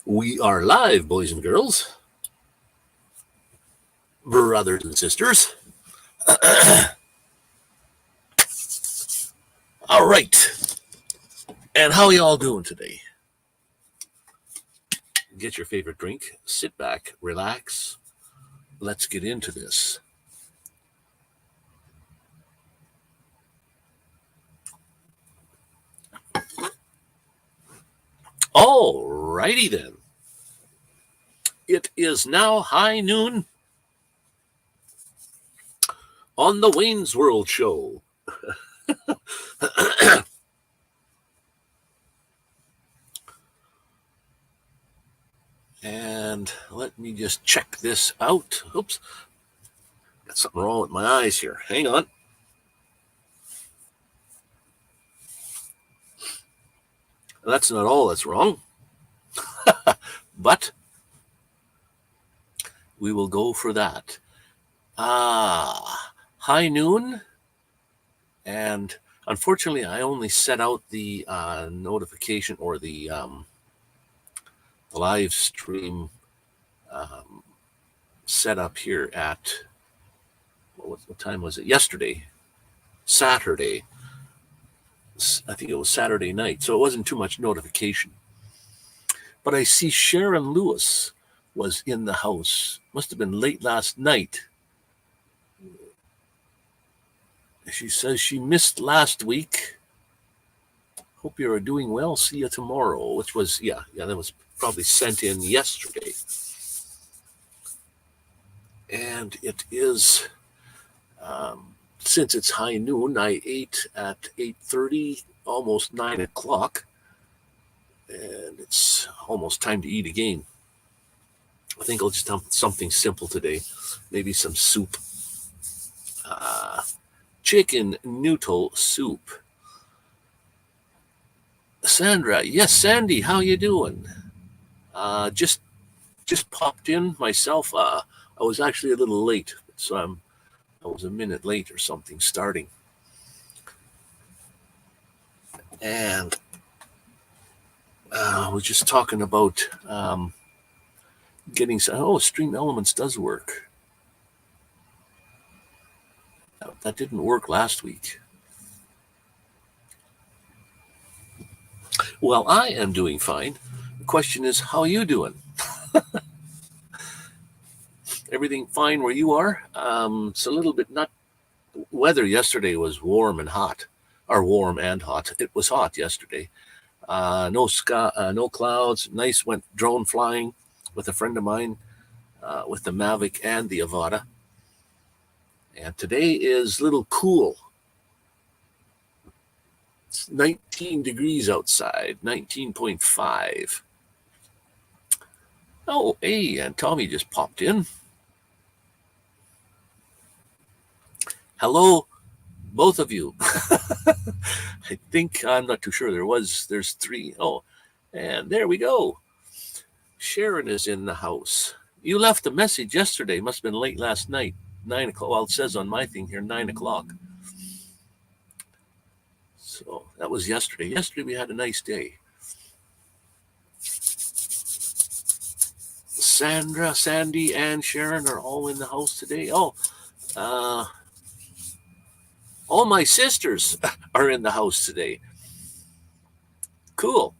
We are live, boys and girls, brothers and sisters. All right. And how y'all doing today? Get your favorite drink, sit back, relax. Let's get into this. All righty then. It is now high noon on the Wayne's World Show. And let me just check this out. Oops. Got something wrong with my eyes here. Hang on. That's not all that's wrong. But we will go for that. High noon. And unfortunately, I only set out the notification or the live stream set up here at, what time was it? Yesterday, Saturday. I think it was Saturday night, so it wasn't too much notification. But I see Sharon Lewis was in the house. Must have been late last night. She says she missed last week. Hope you are doing well. See you tomorrow, which was, that was probably sent in yesterday. And it is, since it's high noon, I ate at 8:30, almost 9 o'clock. And it's almost time to eat again. I think I'll just have something simple today. Maybe some soup. Chicken noodle soup. Sandra, yes, Sandy, how you doing? Just popped in myself. I was actually a little late, so I was a minute late or something starting. And I was just talking about getting some. Stream Elements does work. That didn't work last week. Well, I am doing fine. The question is, how are you doing? Everything fine where you are? It's a little bit not. Weather yesterday was warm and hot, or warm and hot. It was hot yesterday. No sky, no clouds. Nice. Went drone flying with a friend of mine with the Mavic and the Avada. And today is a little cool. It's 19 degrees outside, 19.5. Oh, hey, and Tommy just popped in. Hello, both of you. I think, I'm not too sure. There's three. Oh, and there we go. Sharon is in the house. You left a message yesterday. Must have been late last night. 9 o'clock. Well, it says on my thing here, 9 o'clock. So that was yesterday. Yesterday we had a nice day. Sandra, Sandy, and Sharon are all in the house today. Oh, all my sisters are in the house today. Cool.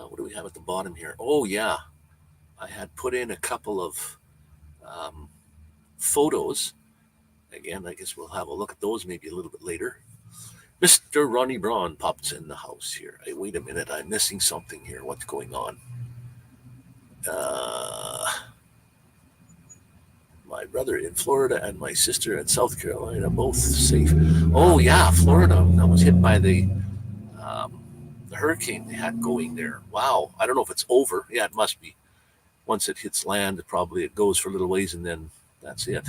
What do we have at the bottom here? Oh, yeah. I had put in a couple of photos. Again, I guess we'll have a look at those maybe a little bit later. Mr. Ronnie Braun pops in the house here. Hey, wait a minute. I'm missing something here. What's going on? My brother in Florida and my sister in South Carolina, both safe. Oh, yeah, Florida. I was hit by the hurricane they had going there. Wow. I don't know if it's over. Yeah, it must be. Once it hits land, it goes for a little ways and then that's it.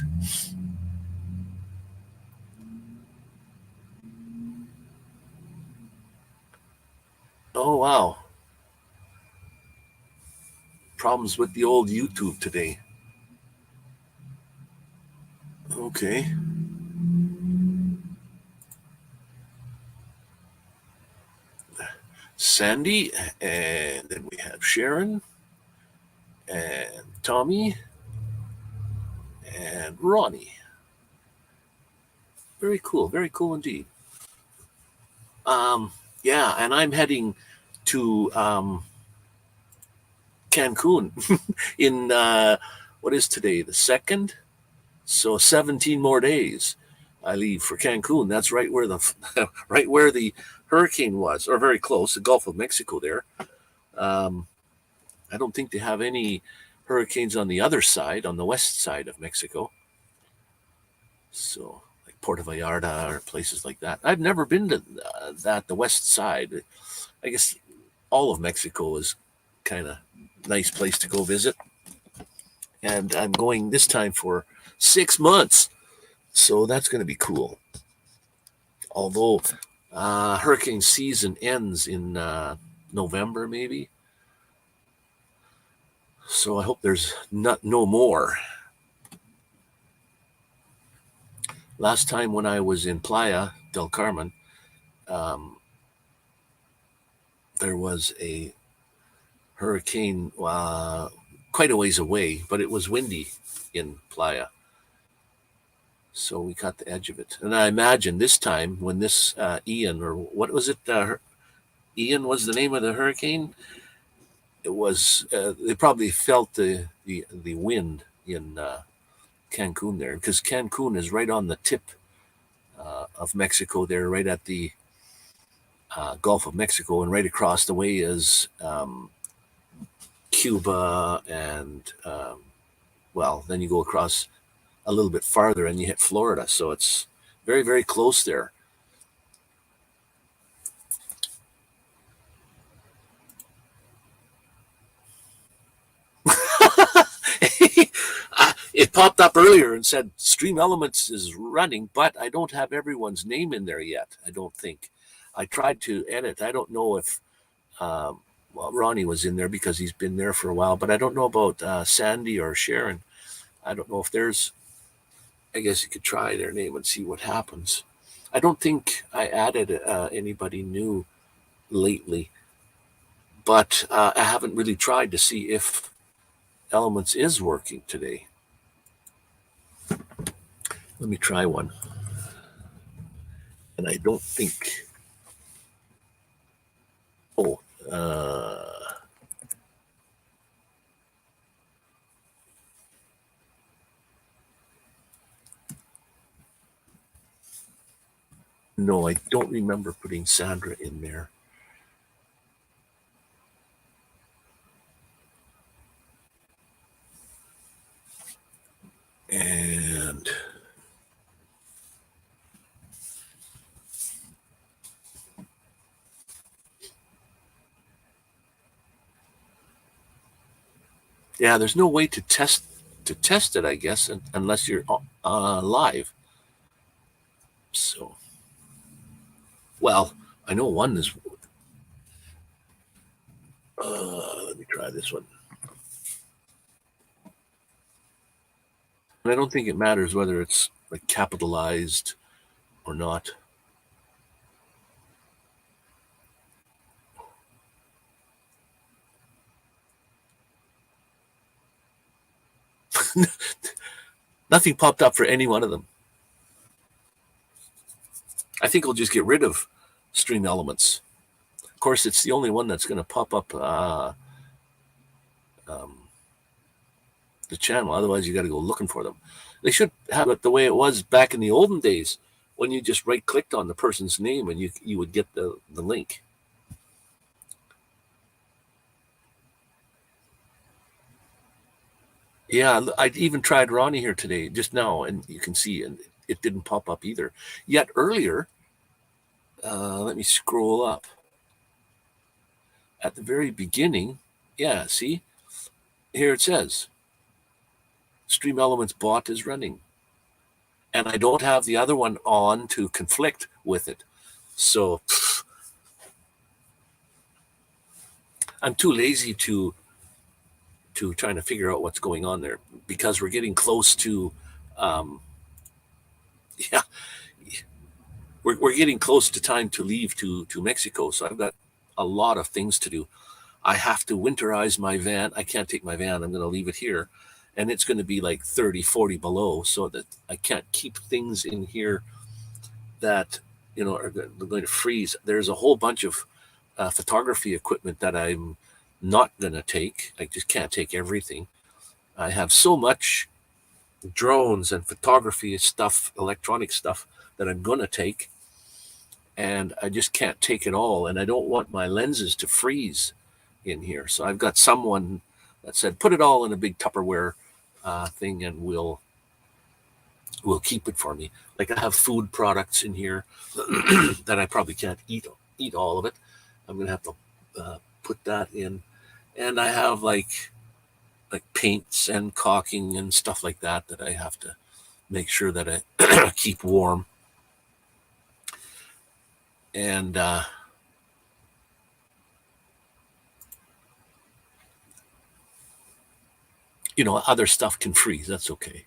Oh, wow. Problems with the old YouTube today. Okay. Sandy, and then we have Sharon, and Tommy, and Ronnie. Very cool indeed. Yeah, and I'm heading to Cancun in what is today, the 2nd? So 17 more days. I leave for Cancun. That's right where the right where the hurricane was, or very close, the Gulf of Mexico there. I don't think they have any hurricanes on the other side, on the west side of Mexico. So like Puerto Vallarta or places like that. I've never been to the west side. I guess all of Mexico is kind of nice place to go visit. And I'm going this time for 6 months. So that's going to be cool. Although hurricane season ends in November, maybe. So I hope there's no more. Last time when I was in Playa del Carmen, there was a hurricane quite a ways away, but it was windy in Playa. So we caught the edge of it. And I imagine this time when this Ian, or what was it? Ian was the name of the hurricane. It was, they probably felt the wind in Cancun there, because Cancun is right on the tip of Mexico there, right at the Gulf of Mexico, and right across the way is Cuba, and then you go across a little bit farther and you hit Florida. So it's very, very close there. It popped up earlier and said Stream Elements is running, but I don't have everyone's name in there yet, I don't think. I tried to edit. I don't know if Ronnie was in there because he's been there for a while, but I don't know about Sandy or Sharon. I don't know if there's, I guess you could try their name and see what happens. I don't think I added anybody new lately, but I haven't really tried to see if Elements is working today. Let me try one. And I don't think, no, I don't remember putting Sandra in there. And yeah, there's no way to test it, I guess, unless you're live. So, well, I know one is. Let me try this one. And I don't think it matters whether it's like capitalized or not. Nothing popped up for any one of them. I think I'll just get rid of Stream Elements. Of course, it's the only one that's going to pop up the channel. Otherwise, you got to go looking for them. They should have it the way it was back in the olden days, when you just right-clicked on the person's name and you would get the link. Yeah, I even tried Ronnie here today, just now, and you can see, and it didn't pop up either. Yet earlier, let me scroll up. At the very beginning, yeah, see? Here it says, Stream Elements bot is running. And I don't have the other one on to conflict with it. So I'm too lazy to trying to figure out what's going on there, because we're getting close to we're getting close to time to leave to Mexico. So I've got a lot of things to do. I have to winterize my van. I can't take my van. I'm going to leave it here. And it's going to be like 30, 40 below, so that I can't keep things in here that, are going to freeze. There's a whole bunch of photography equipment that I'm not going to take. I just can't take everything. I have so much drones and photography stuff, electronic stuff that I'm going to take, and I just can't take it all. And I don't want my lenses to freeze in here. So I've got someone that said, put it all in a big Tupperware thing, and we'll keep it for me. Like, I have food products in here that I probably can't eat all of it. I'm going to have to put that in. And I have like paints and caulking and stuff like that I have to make sure that I keep warm. And other stuff can freeze. That's okay.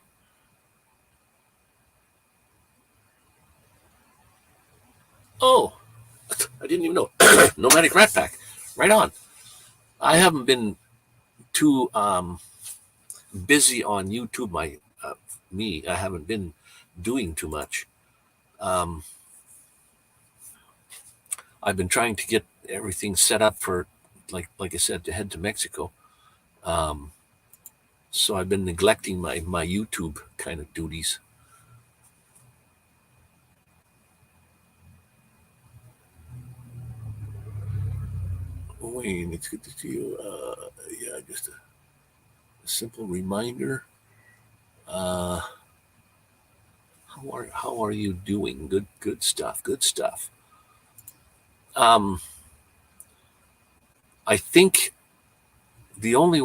Oh, I didn't even know. Nomadic Rat Pack. Right on. I haven't been too busy on YouTube. I haven't been doing too much. I've been trying to get everything set up for, like I said, to head to Mexico. So I've been neglecting my YouTube kind of duties. Wayne, it's good to see you. Yeah, just a simple reminder. How are you doing? Good stuff. Good stuff. I think the only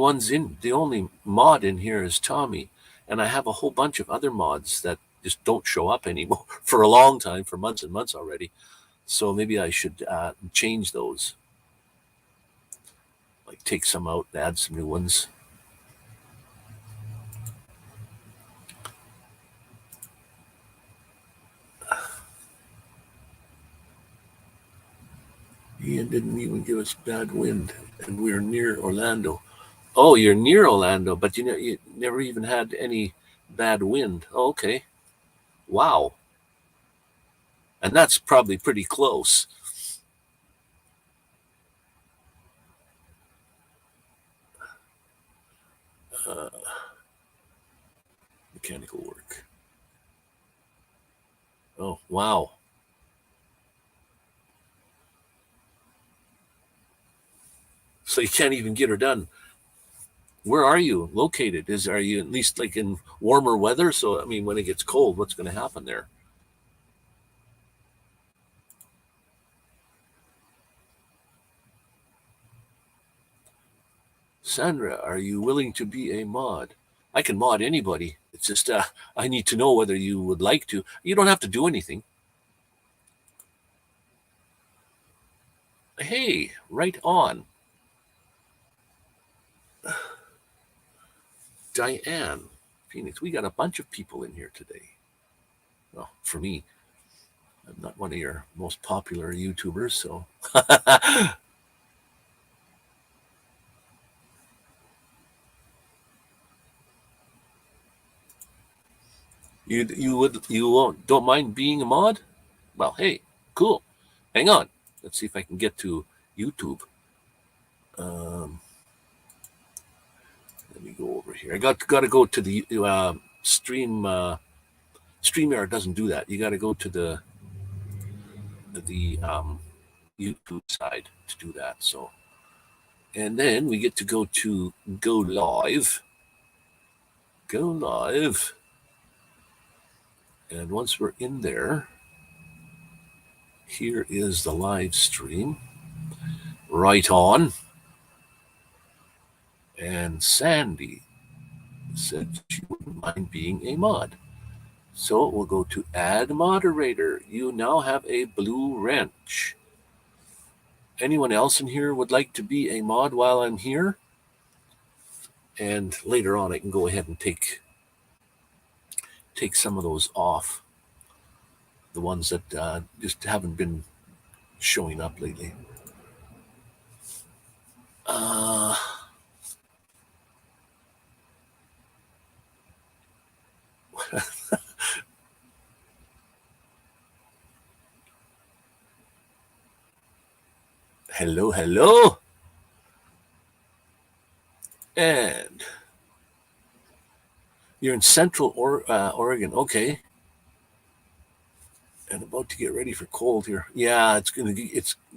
mod in here is Tommy, and I have a whole bunch of other mods that just don't show up anymore for a long time, for months and months already. So maybe I should change those, like take some out and add some new ones. Ian didn't even give us bad wind, and we're near Orlando. Oh, you're near Orlando, but you never even had any bad wind. Oh, okay. Wow. And that's probably pretty close. Mechanical work. Oh, wow. So you can't even get her done. Where are you located? Are you at least like in warmer weather? So, I mean, when it gets cold, what's going to happen there? Sandra, are you willing to be a mod? I can mod anybody. It's just I need to know whether you would like to. You don't have to do anything. Hey, right on. Diane, Phoenix, we got a bunch of people in here today. Well, for me, I'm not one of your most popular YouTubers, so. you don't mind being a mod? Well, hey, cool. Hang on. Let's see if I can get to YouTube. Let me go over here. I got to go to the stream. StreamYard doesn't do that. You got to go to the YouTube side to do that. So, and then we get to go to go live. Go live. And once we're in there, here is the live stream. Right on. And Sandy said she wouldn't mind being a mod. So we'll go to add moderator. You now have a blue wrench. Anyone else in here would like to be a mod while I'm here? And later on, I can go ahead and take some of those off. The ones that just haven't been showing up lately. Uh, hello, hello. And you're in Central Oregon. Okay. And about to get ready for cold here. Yeah, it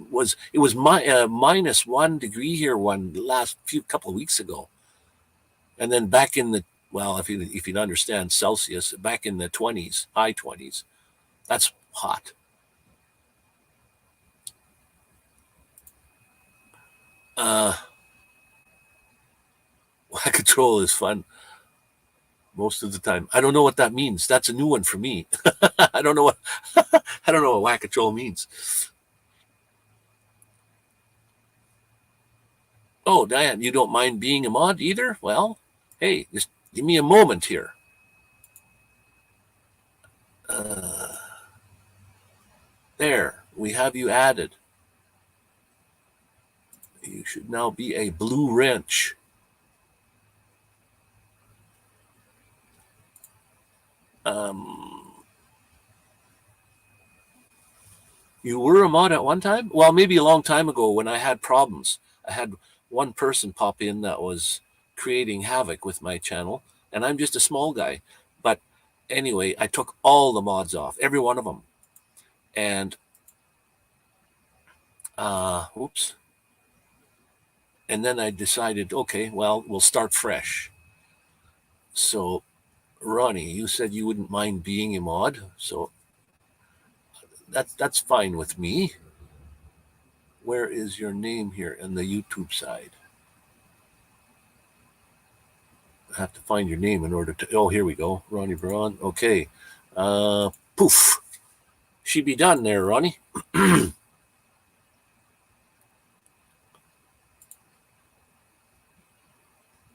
was -1 degree here last couple of weeks ago, and then back in the, well, if you understand Celsius, back in the 20s, high 20s. That's hot. Control is fun most of the time. I don't know what that means. That's a new one for me. I don't know what I don't know what whack control means. Oh, Diane, you don't mind being a mod either? Well, hey, just give me a moment here. There, we have you added. You should now be a blue wrench. You were a mod at one time? Well, maybe a long time ago when I had problems. I had one person pop in that was creating havoc with my channel, and I'm just a small guy. But anyway, I took all the mods off, every one of them. And, oops. And then I decided, okay, well, we'll start fresh. So, Ronnie, you said you wouldn't mind being a mod, so that's fine with me. Where is your name here in the YouTube side? I have to find your name in order to. Oh, here we go, Ronnie Braun. Okay, poof. She be done there, Ronnie.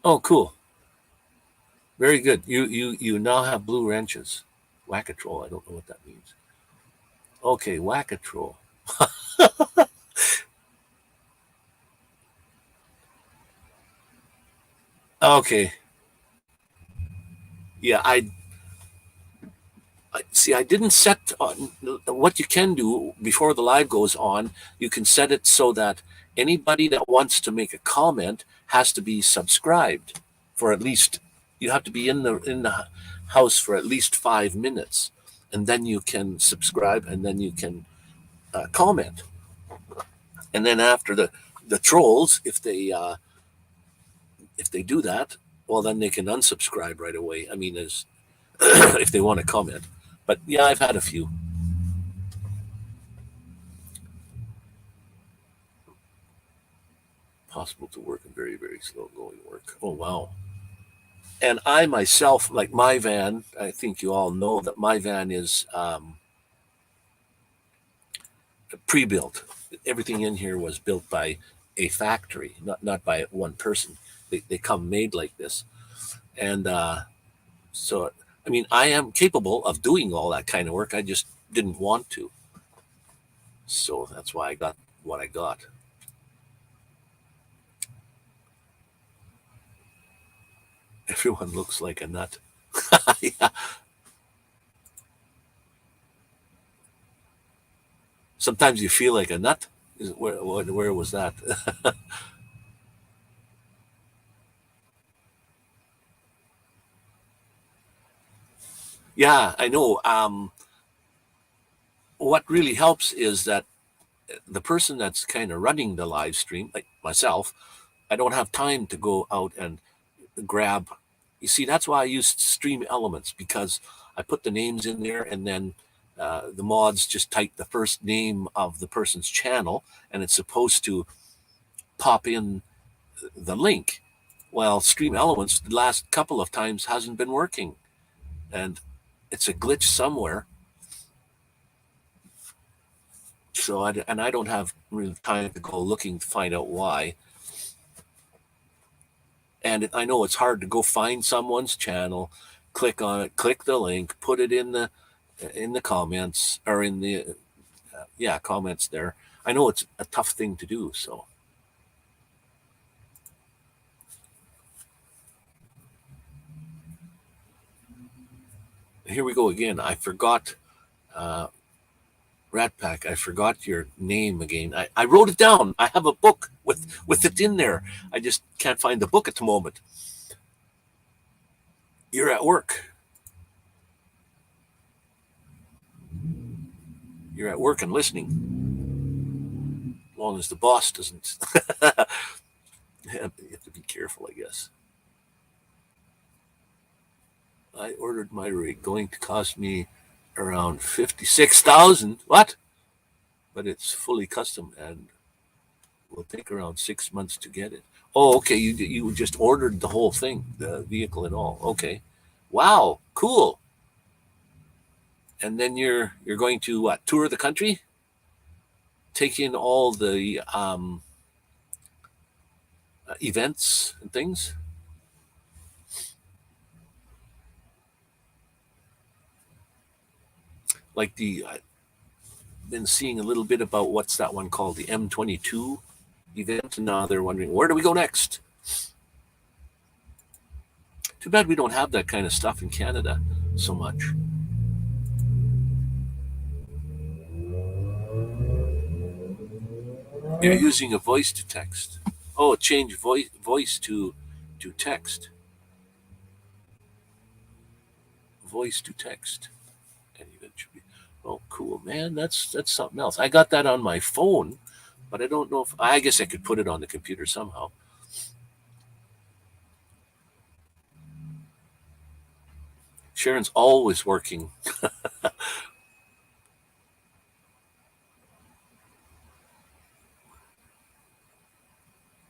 Oh, cool. Very good. You now have blue wrenches. Whack-a-troll. I don't know what that means. Okay, whack-a-troll. Okay. Yeah, I see. I didn't set on what you can do before the live goes on. You can set it so that anybody that wants to make a comment has to be subscribed for at least. You have to be in the house for at least 5 minutes, and then you can subscribe, and then you can comment. And then after the trolls, if they do that, well, then they can unsubscribe right away. I mean, as if they want to comment. But yeah, I've had a few. Possible to work and very, very slow going work. Oh, wow. And I myself, like my van, I think you all know that my van is pre-built. Everything in here was built by a factory, not by one person. They come made like this. And so, I mean, I am capable of doing all that kind of work. I just didn't want to. So that's why I got what I got. Everyone looks like a nut. Yeah. Sometimes you feel like a nut. Where was that? Yeah, I know. What really helps is that the person that's kind of running the live stream, like myself, I don't have time to go out and grab. You see, that's why I use Stream Elements, because I put the names in there, and then the mods just type the first name of the person's channel, and it's supposed to pop in the link. Well, Stream Elements the last couple of times hasn't been working, and it's a glitch somewhere. So I don't have really time to go looking to find out why. And I know it's hard to go find someone's channel, click on it, click the link, put it in the comments, or in the comments there. I know it's a tough thing to do. So Here we go again. I forgot, Rat Pack, I forgot your name again. I wrote it down. I have a book with it in there. I just can't find the book at the moment. You're at work. You're at work and listening. As long as the boss doesn't. You have to be careful, I guess. I ordered my rig, going to cost me around 56,000. What? But it's fully custom and will take around 6 months to get it. Oh, okay. You just ordered the whole thing, the vehicle and all. Okay. Wow, cool. And then you're going to what? Tour the country? Take in all the events and things? Like I've been seeing a little bit about what's that one called, the M22 event, and now they're wondering, where do we go next? Too bad we don't have that kind of stuff in Canada so much. You're using a voice to text. Oh, change voice to text. Voice to text. And eventually, oh, cool, man. That's something else. I got that on my phone, but I don't know if I guess I could put it on the computer somehow. Sharon's always working.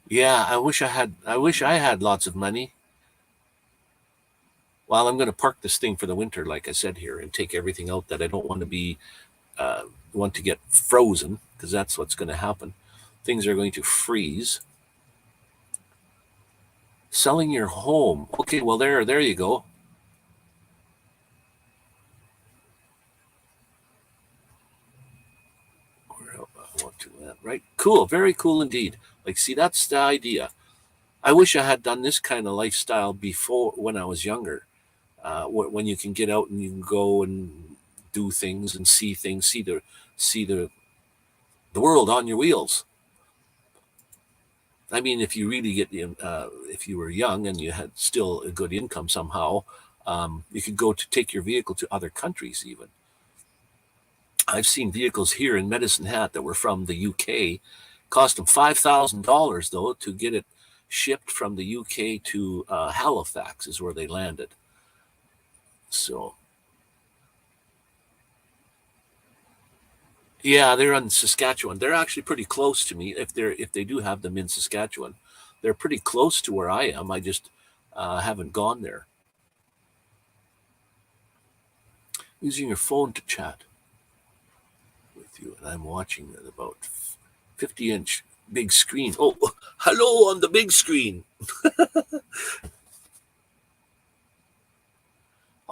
Yeah, I wish I had lots of money. Well, I'm going to park this thing for the winter, like I said here, and take everything out that I don't want to want to get frozen, because that's what's going to happen. Things are going to freeze. Selling your home. Okay, well there you go. I want to land, right? Cool, very cool indeed. Like, see, that's the idea. I wish I had done this kind of lifestyle before, when I was younger. When you can get out and you can go and do things and see things, see the world on your wheels. I mean, if you really if you were young and you had still a good income somehow, you could go to take your vehicle to other countries even. I've seen vehicles here in Medicine Hat that were from the UK, cost them $5,000 though to get it shipped from the UK to Halifax is where they landed. So yeah, they're in Saskatchewan. They're actually pretty close to me. If they do have them in Saskatchewan, they're pretty close to where I am. I just haven't gone there. Using your phone to chat with you, and I'm watching at about 50-inch big screen. Oh, hello on the big screen.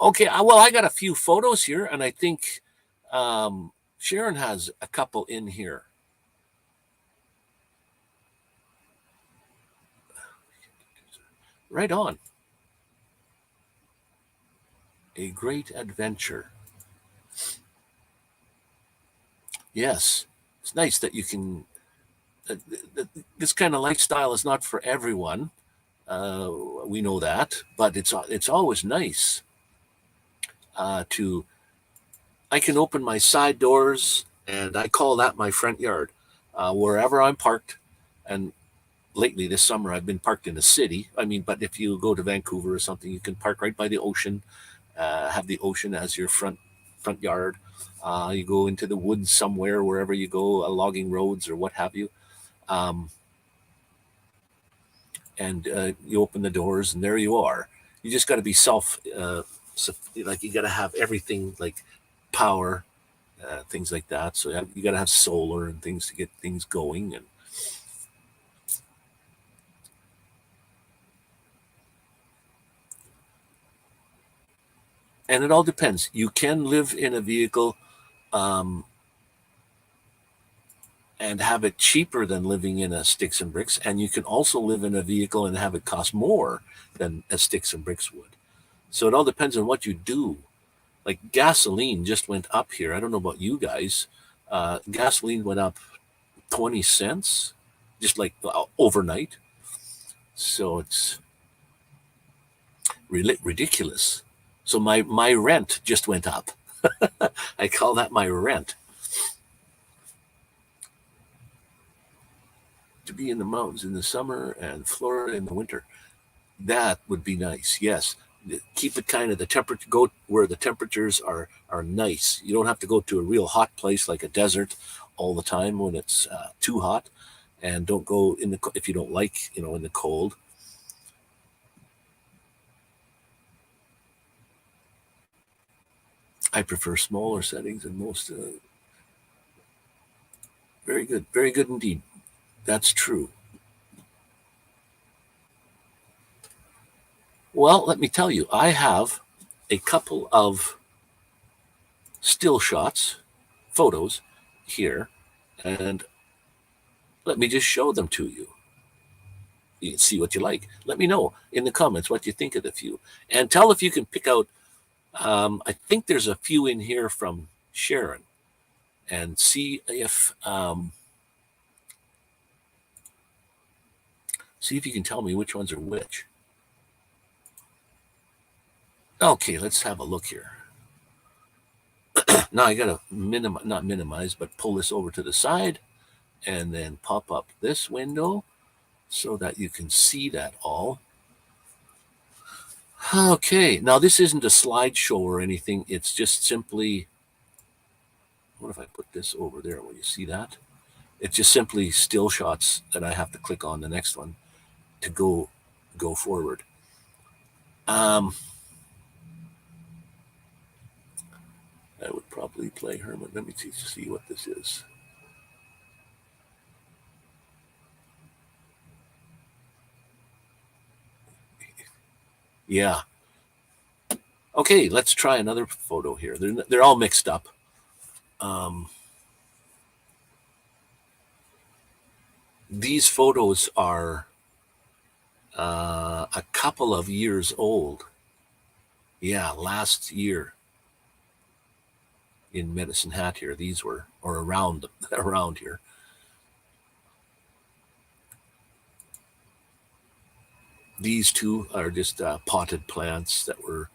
Okay, well, I got a few photos here, and I think Sharon has a couple in here. Right on. A great adventure. Yes, it's nice that you can. This kind of lifestyle is not for everyone. We know that, but it's always nice to. I can open my side doors, and I call that my front yard. Wherever I'm parked, and lately this summer I've been parked in the city. I mean, but if you go to Vancouver or something, you can park right by the ocean, have the ocean as your front yard. You go into the woods somewhere, wherever you go, logging roads or what have you. And you open the doors, and there you are. You just got to be like you got to have everything like power, things like that. So you got to have solar and things to get things going. And it all depends. You can live in a vehicle and have it cheaper than living in a sticks and bricks. And you can also live in a vehicle and have it cost more than a sticks and bricks would. So it all depends on what you do. Like gasoline just went up here. I don't know about you guys. Gasoline went up 20 cents just like overnight. So it's ridiculous. So my rent just went up. I call that my rent. To be in the mountains in the summer and Florida in the winter. That would be nice. Yes. Keep it kind of the temperature, go where the temperatures are nice. You don't have to go to a real hot place like a desert all the time when it's too hot, and don't go in the, if you don't like, in the cold. I prefer smaller settings than most. Very good indeed. That's true. Well, let me tell you, I have a couple of still shots, photos here, and let me just show them to you. You can see what you like. Let me know in the comments what you think of the few, and tell if you can pick out. I think there's a few in here from Sharon, and see if you can tell me which ones are which. Okay, let's have a look here. Now I gotta not minimize, but pull this over to the side and then pop up this window so that you can see that all. Okay, now this isn't a slideshow or anything. It's just simply, what if I put this over there? Will you see that? It's just simply still shots that I have to click on the next one to go forward. I would probably play Herman. Let me see what this is. Yeah. Okay, let's try another photo here. They're all mixed up. These photos are a couple of years old. Yeah, last year in Medicine Hat here. These were, or around here. These two are just potted plants that were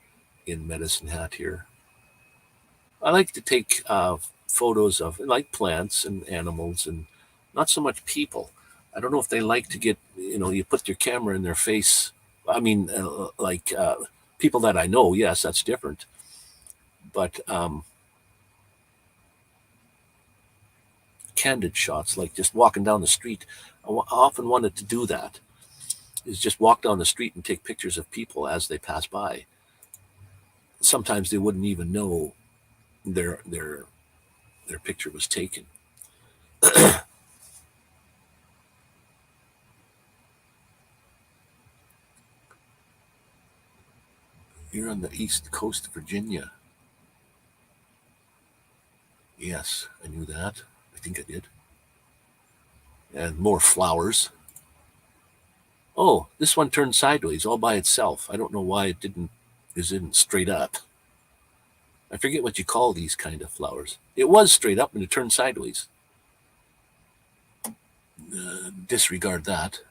in Medicine Hat here. I like to take photos of plants and animals, and not so much people. I don't know if they like to get, you put your camera in their face. I mean, people that I know, yes, that's different. But candid shots, like just walking down the street, I often wanted to do that. Is just walk down the street and take pictures of people as they pass by. Sometimes they wouldn't even know their picture was taken. You're on the east coast of Virginia. Yes, I knew that. I think I did. And more flowers. Oh, this one turned sideways all by itself. I don't know why it isn't straight up. I forget what you call these kind of flowers. It was straight up and it turned sideways. Disregard that.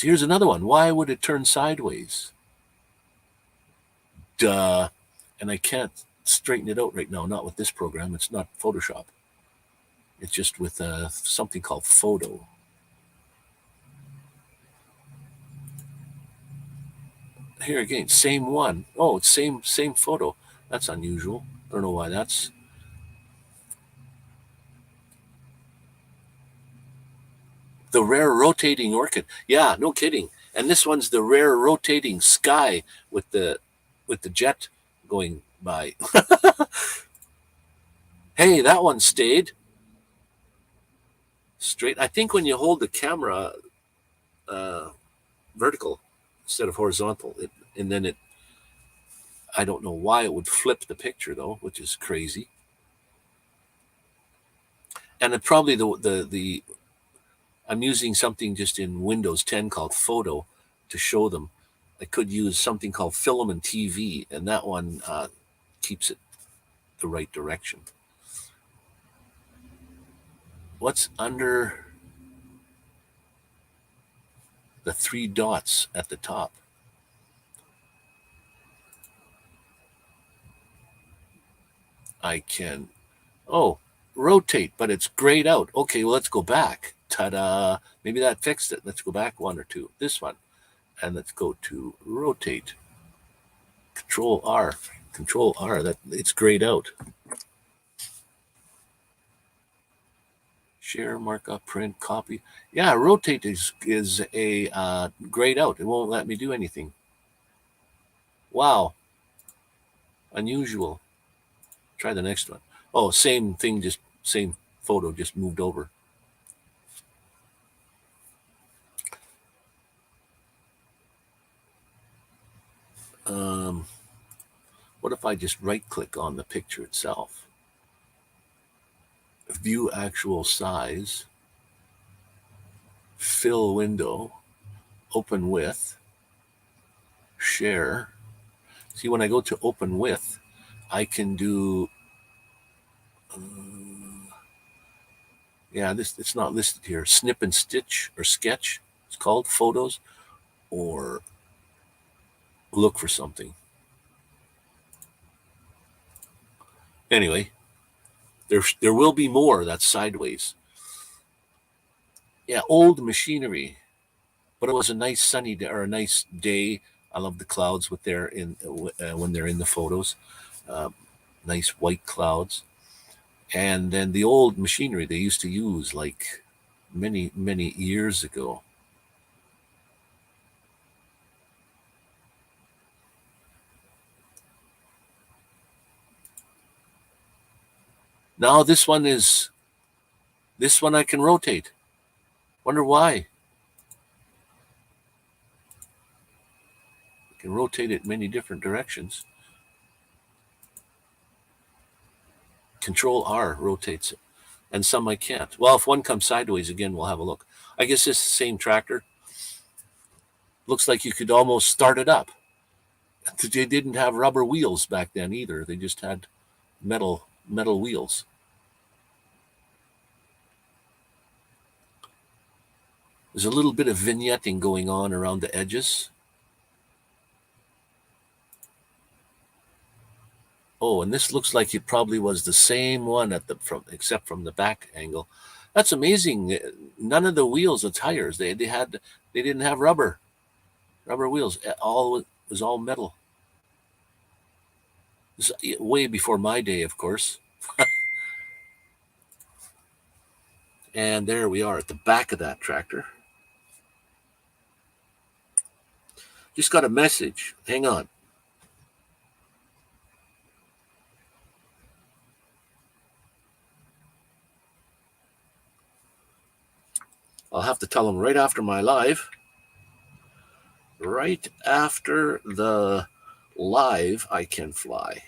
Here's another one. Why would it turn sideways? Duh. And I can't straighten it out right now. Not with this program. It's not Photoshop. It's just with something called Photo. Here again, same one. Oh, it's same photo. That's unusual. I don't know why that's. The rare rotating orchid. Yeah, no kidding. And this one's the rare rotating sky with the jet going by. Hey, that one stayed straight. I think when you hold the camera vertical instead of horizontal, and then I don't know why it would flip the picture though, which is crazy. And it probably the I'm using something just in Windows 10 called Photo to show them. I could use something called filament TV, and that one keeps it the right direction. What's under the 3 dots at the top? I can, rotate, but it's grayed out. Okay, well, let's go back. Ta-da! Maybe that fixed it. Let's go back 1 or 2. This one. And let's go to rotate. Control R. Control R. That it's grayed out. Share, markup, print, copy. Yeah, rotate is a grayed out. It won't let me do anything. Wow. Unusual. Try the next one. Oh, same thing, just same photo, just moved over. What if I just right-click on the picture itself? View actual size, fill window, open with, share. See, when I go to open with, I can do, yeah, it's not listed here. Snip and stitch or sketch, it's called photos, or look for something. Anyway, there will be more. That's sideways. Yeah, old machinery, but it was a nice sunny day or a nice day. I love the clouds with their when they're in the photos. Nice white clouds. And then the old machinery they used to use like many, many years ago. Now this one I can rotate. Wonder why. I can rotate it many different directions. Control R rotates it. And some I can't. Well, if one comes sideways again, we'll have a look. I guess it's the same tractor. Looks like you could almost start it up. They didn't have rubber wheels back then either. They just had metal wheels. There's a little bit of vignetting going on around the edges. Oh, and this looks like it probably was the same one except from the back angle. That's amazing. None of the wheels are tires. They didn't have rubber wheels. It was all metal. This is way before my day, of course. And there we are at the back of that tractor. Just got a message. Hang on. I'll have to tell them right after my live. Right after the live, I can fly.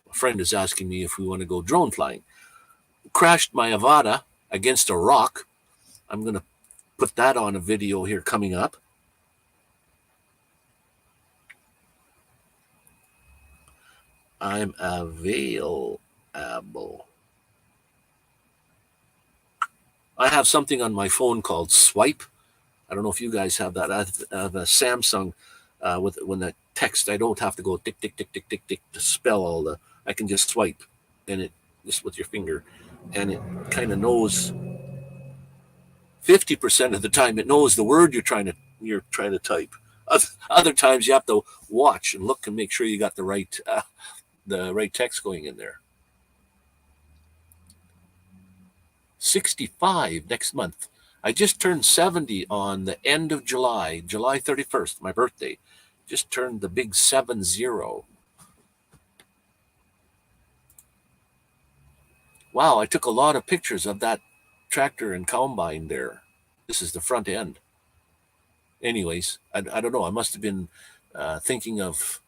A friend is asking me if we want to go drone flying. Crashed my Avada against a rock. I'm going to put that on a video here coming up. I'm available. I have something on my phone called Swipe. I don't know if you guys have that. I have a Samsung when the text, I don't have to go tick, tick, tick, tick, tick, tick to spell I can just swipe and it just with your finger and it kind of knows 50% of the time it knows the word you're trying to type. Other times you have to watch and look and make sure you got the right text going in there. 65 next month. I just turned 70 on the end of July 31st, my birthday. Just turned the big 70. Wow, I took a lot of pictures of that tractor and combine there. This is the front end. Anyways, I don't know. I must have been thinking of,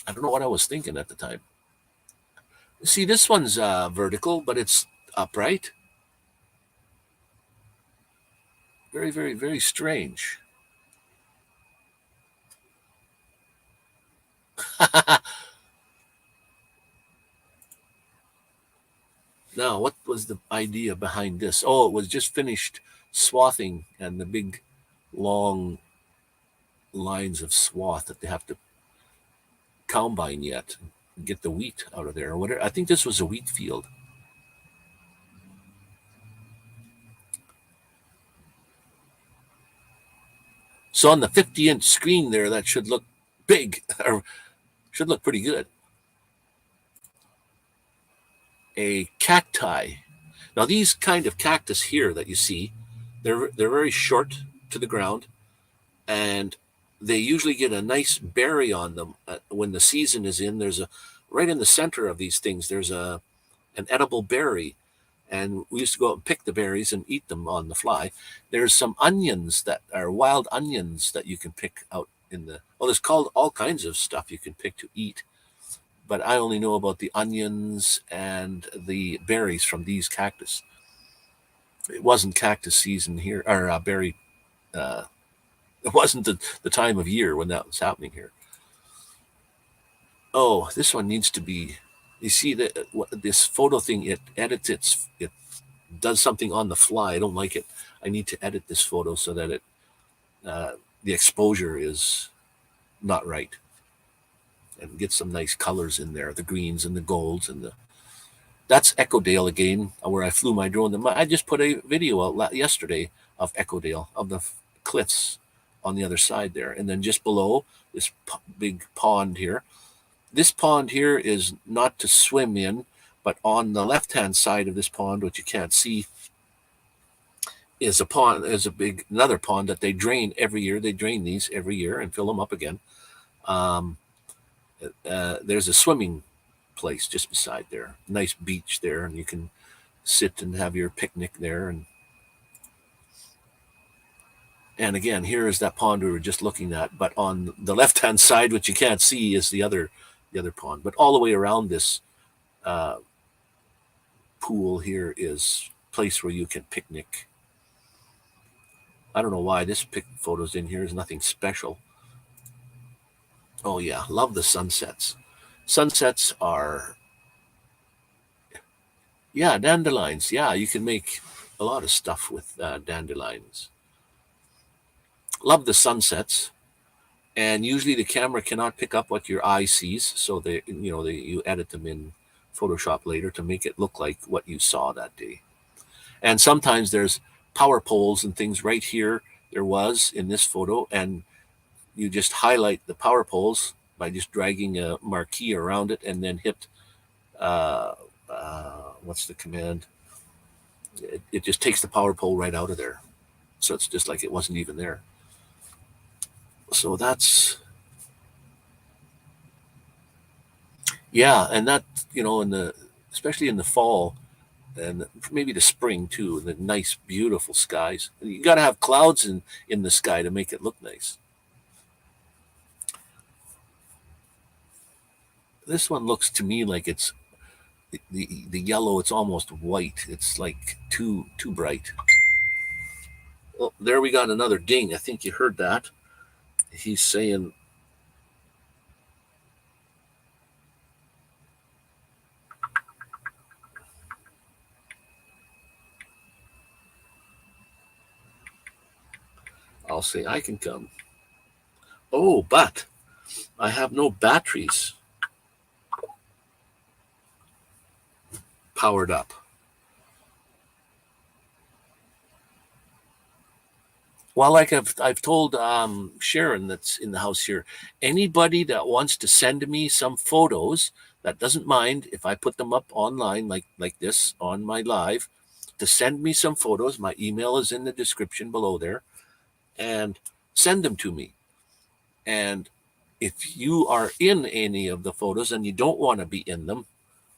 I don't know what I was thinking at the time. See, this one's vertical, but it's upright. Very, very, very strange. Now, what was the idea behind this? Oh, it was just finished swathing and the big, long lines of swath that they have to combine yet, get the wheat out of there or whatever. I think this was a wheat field. So on the 50-inch screen there, that should look big, or should look pretty good. A cacti. Now these kind of cactus here that you see, they're very short to the ground, and they usually get a nice berry on them when the season is in. There's a right in the center of these things. There's an edible berry, and we used to go out and pick the berries and eat them on the fly. There's some onions that are wild onions that you can pick out in the. Well, there's called all kinds of stuff you can pick to eat, but I only know about the onions and the berries from these cactus. It wasn't cactus season here, or berry. Uh, it wasn't the time of year when that was happening here. Oh, this one needs to be. You see that this photo thing? It edits it does something on the fly. I don't like it. I need to edit this photo so that the exposure is not right, and get some nice colors in there, the greens and the golds and the. That's Echodale again, where I flew my drone. I just put a video out yesterday of Echodale, of the cliffs on the other side there, and then just below this big pond here. This pond here is not to swim in, but on the left-hand side of this pond, which you can't see, is a pond, is another pond that they drain every year. They drain these every year and fill them up again. There's a swimming place just beside there, nice beach there, and you can sit and have your picnic there. And again, here is that pond we were just looking at, but on the left-hand side, which you can't see, is the other pond. But all the way around this pool here is a place where you can picnic. I don't know why this photo's in here. Is nothing special. Oh yeah, love the sunsets. Sunsets are, yeah, dandelions. Yeah, you can make a lot of stuff with dandelions. Love the sunsets, and usually the camera cannot pick up what your eye sees, so you edit them in Photoshop later to make it look like what you saw that day. And sometimes there's power poles and things right here. There was in this photo, and you just highlight the power poles by just dragging a marquee around it, and then hit what's the command? It just takes the power pole right out of there, so it's just like it wasn't even there. So that's, yeah, and that, especially in the fall and maybe the spring too, the nice beautiful skies. You got to have clouds in the sky to make it look nice. This one looks to me like it's the yellow. It's almost white. It's like too bright. Well, there we got another ding. I think you heard that. He's saying, I'll say I can come. Oh, but I have no batteries powered up. Well, like I've told Sharon that's in the house here, anybody that wants to send me some photos that doesn't mind if I put them up online like this on my live, to send me some photos. My email is in the description below there, and send them to me. And if you are in any of the photos and you don't want to be in them,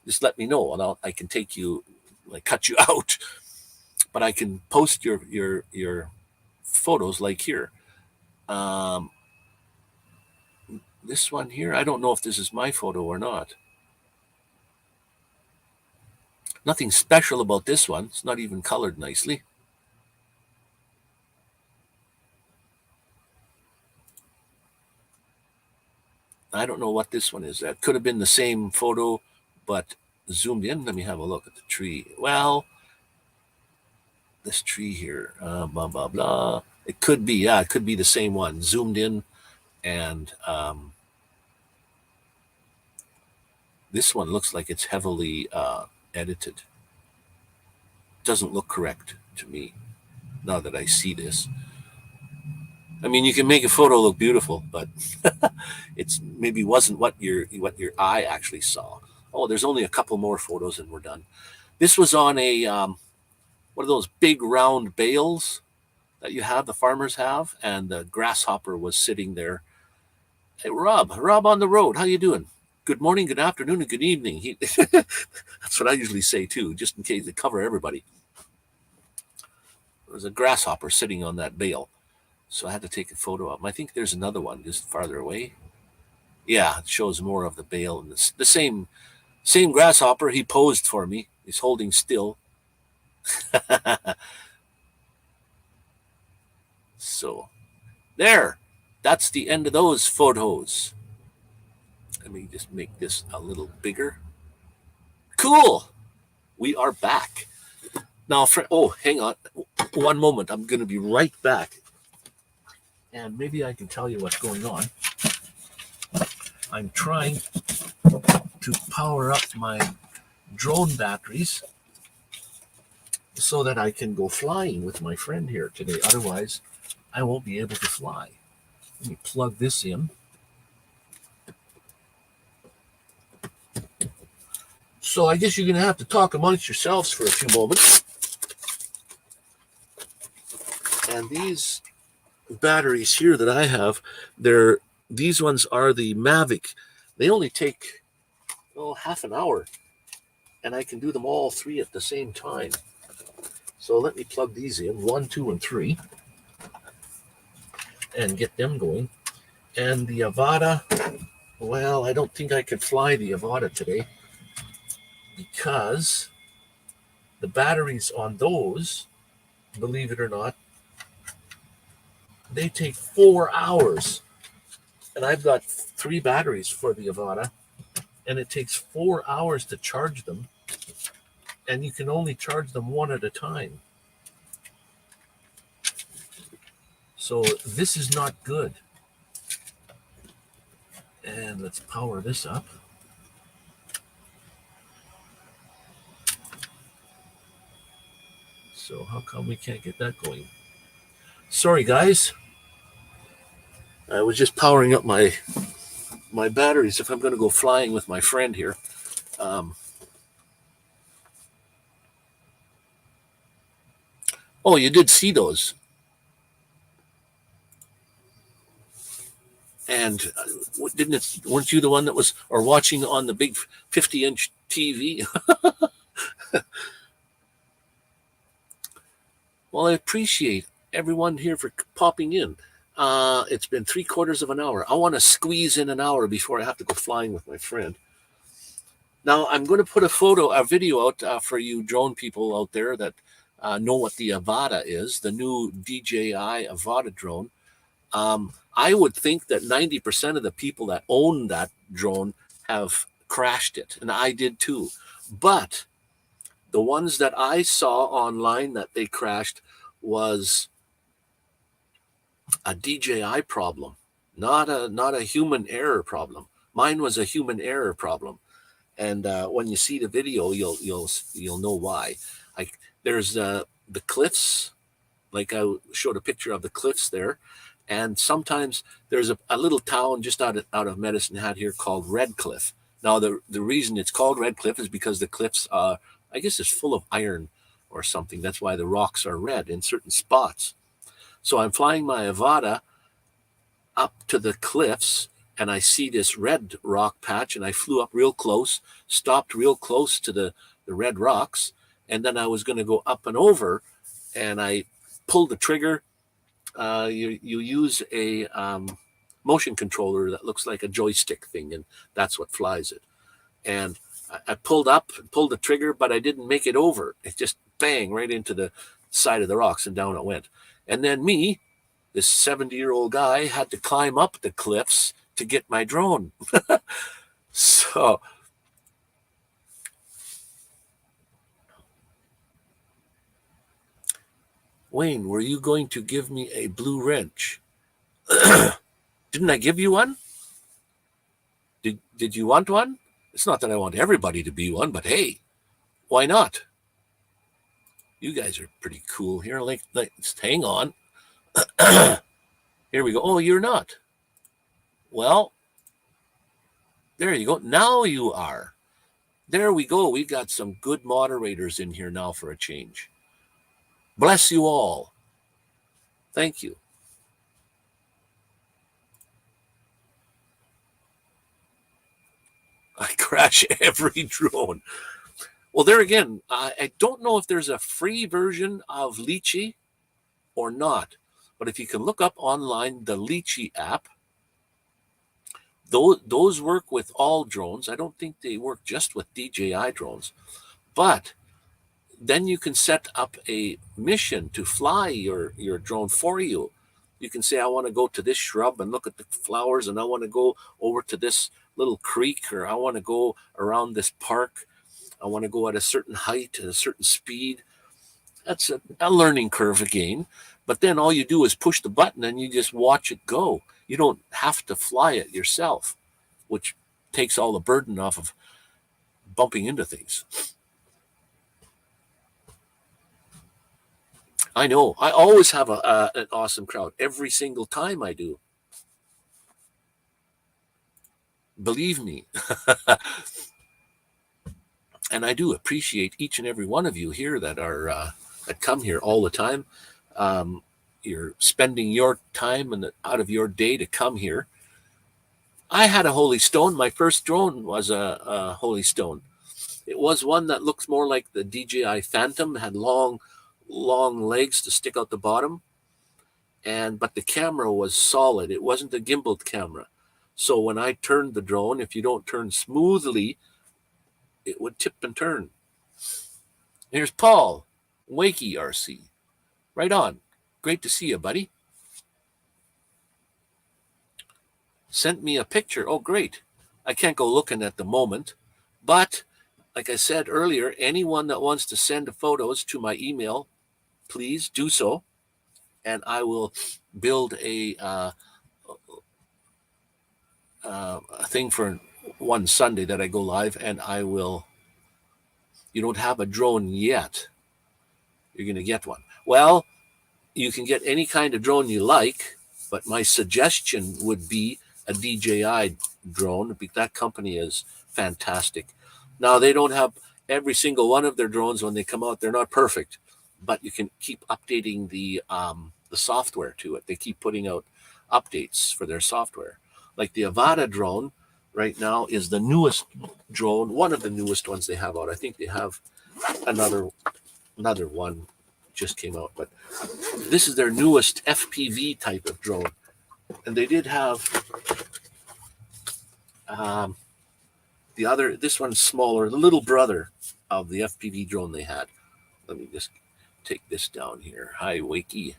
just let me know, and I can take you, like cut you out. But I can post your photos like here. This one here, I don't know if this is my photo or not. Nothing special about this one. It's not even colored nicely. I I don't know what this one is. That could have been the same photo, but zoomed in. Let me have a look at the tree. Well, this tree here, blah, blah, blah. It could be, it could be the same one. Zoomed in, and this one looks like it's heavily edited. Doesn't look correct to me, now that I see this. I mean, you can make a photo look beautiful, but it's maybe wasn't what your eye actually saw. Oh, there's only a couple more photos and we're done. This was on a one of those big round bales that you have, the farmers have, and the grasshopper was sitting there. Hey, Rob on the road, how you doing? Good morning, good afternoon, and good evening. That's what I usually say too, just in case they cover everybody. There was a grasshopper sitting on that bale. So I had to take a photo of him. I think there's another one just farther away. Yeah, it shows more of the bale. And the same grasshopper. He posed for me. He's holding still. So there. That's the end of those photos. Let me just make this a little bigger. Cool. We are back. Now, hang on. One moment. I'm going to be right back. And maybe I can tell you what's going on. I'm trying to power up my drone batteries so that I can go flying with my friend here today. Otherwise, I won't be able to fly. Let me plug this in. So I guess you're going to have to talk amongst yourselves for a few moments. And these batteries here that I have, these ones are the Mavic. They only take half an hour, and I can do them all three at the same time. So let me plug these in, 1, 2, and 3, and get them going. And the Avada, well, I don't think I could fly the Avada today because the batteries on those, believe it or not, they take 4 hours. And I've got 3 batteries for the Avada, and it takes 4 hours to charge them. And you can only charge them one at a time. So this is not good. And let's power this up. So how come we can't get that going? Sorry, guys. I was just powering up my batteries if I'm going to go flying with my friend here. Oh, you did see those. And weren't you the one that was watching on the big 50-inch TV? Well, I appreciate everyone here for popping in. It's been 3/4 of an hour. I want to squeeze in an hour before I have to go flying with my friend. Now, I'm going to put a video out for you drone people out there that know what the Avada is, the new Dji Avada drone. I would think that 90% of the people that own that drone have crashed it, and I did too. But the ones that I saw online that they crashed was a DJI problem, not a human error problem. Mine was a human error problem, and when you see the video, you'll know why. There's the cliffs, like I showed a picture of the cliffs there, and sometimes there's a little town just out of Medicine Hat here called Red Cliff. Now the reason it's called Red Cliff is because the cliffs I guess it's full of iron or something. That's why the rocks are red in certain spots. So I'm flying my Avada up to the cliffs, and I see this red rock patch, and I flew up real close, stopped real close to the red rocks, and then I was going to go up and over, and I pulled the trigger. You use a motion controller that looks like a joystick thing, and that's what flies it. And I pulled the trigger, but I didn't make it over. It just bang right into the side of the rocks, and down it went. And then me, this 70-year-old guy, had to climb up the cliffs to get my drone. So Wayne, were you going to give me a blue wrench? Didn't I give you one? Did you want one? It's not that I want everybody to be one, but hey, why not? You guys are pretty cool here. Let's hang on. Here we go. Oh, you're not. Well, there you go. Now you are. There we go. We got some good moderators in here now for a change. Bless you all. Thank you. I crash every drone. Well, there again, I don't know if there's a free version of Lychee or not, but if you can look up online the Lychee app, those work with all drones. I don't think they work just with DJI drones, but then you can set up a mission to fly your drone for you. You can say, I want to go to this shrub and look at the flowers, and I want to go over to this little creek, or I want to go around this park. I want to go at a certain height, at a certain speed. That's a learning curve again. But then all you do is push the button and you just watch it go. You don't have to fly it yourself, which takes all the burden off of bumping into things. I know. I always have an awesome crowd. Every single time I do. Believe me. And I do appreciate each and every one of you here that are that come here all the time. You're spending your time and out of your day to come here. I had a Holy Stone. My first drone was a Holy Stone. It was one that looks more like the DJI Phantom, had long legs to stick out the bottom, but the camera was solid. It wasn't a gimbaled camera. So when I turned the drone, if you don't turn smoothly, it would tip and turn. Here's Paul, Wakey RC. Right on. Great to see you, buddy. Sent me a picture. Oh, great. I can't go looking at the moment, but like I said earlier, anyone that wants to send photos to my email, please do so, and I will build a thing for one Sunday that I go live, and I will. You don't have a drone yet. You're going to get one. Well, you can get any kind of drone you like, but my suggestion would be a DJI drone. That company is fantastic. Now, they don't have every single one of their drones when they come out. They're not perfect, but you can keep updating the software to it. They keep putting out updates for their software. Like the Avada drone right now is the newest drone, one of the newest ones they have out. I think they have another one just came out, but this is their newest FPV type of drone. And they did have this one's smaller, the little brother of the FPV drone they had. Let me just take this down here. Hi, Wakey.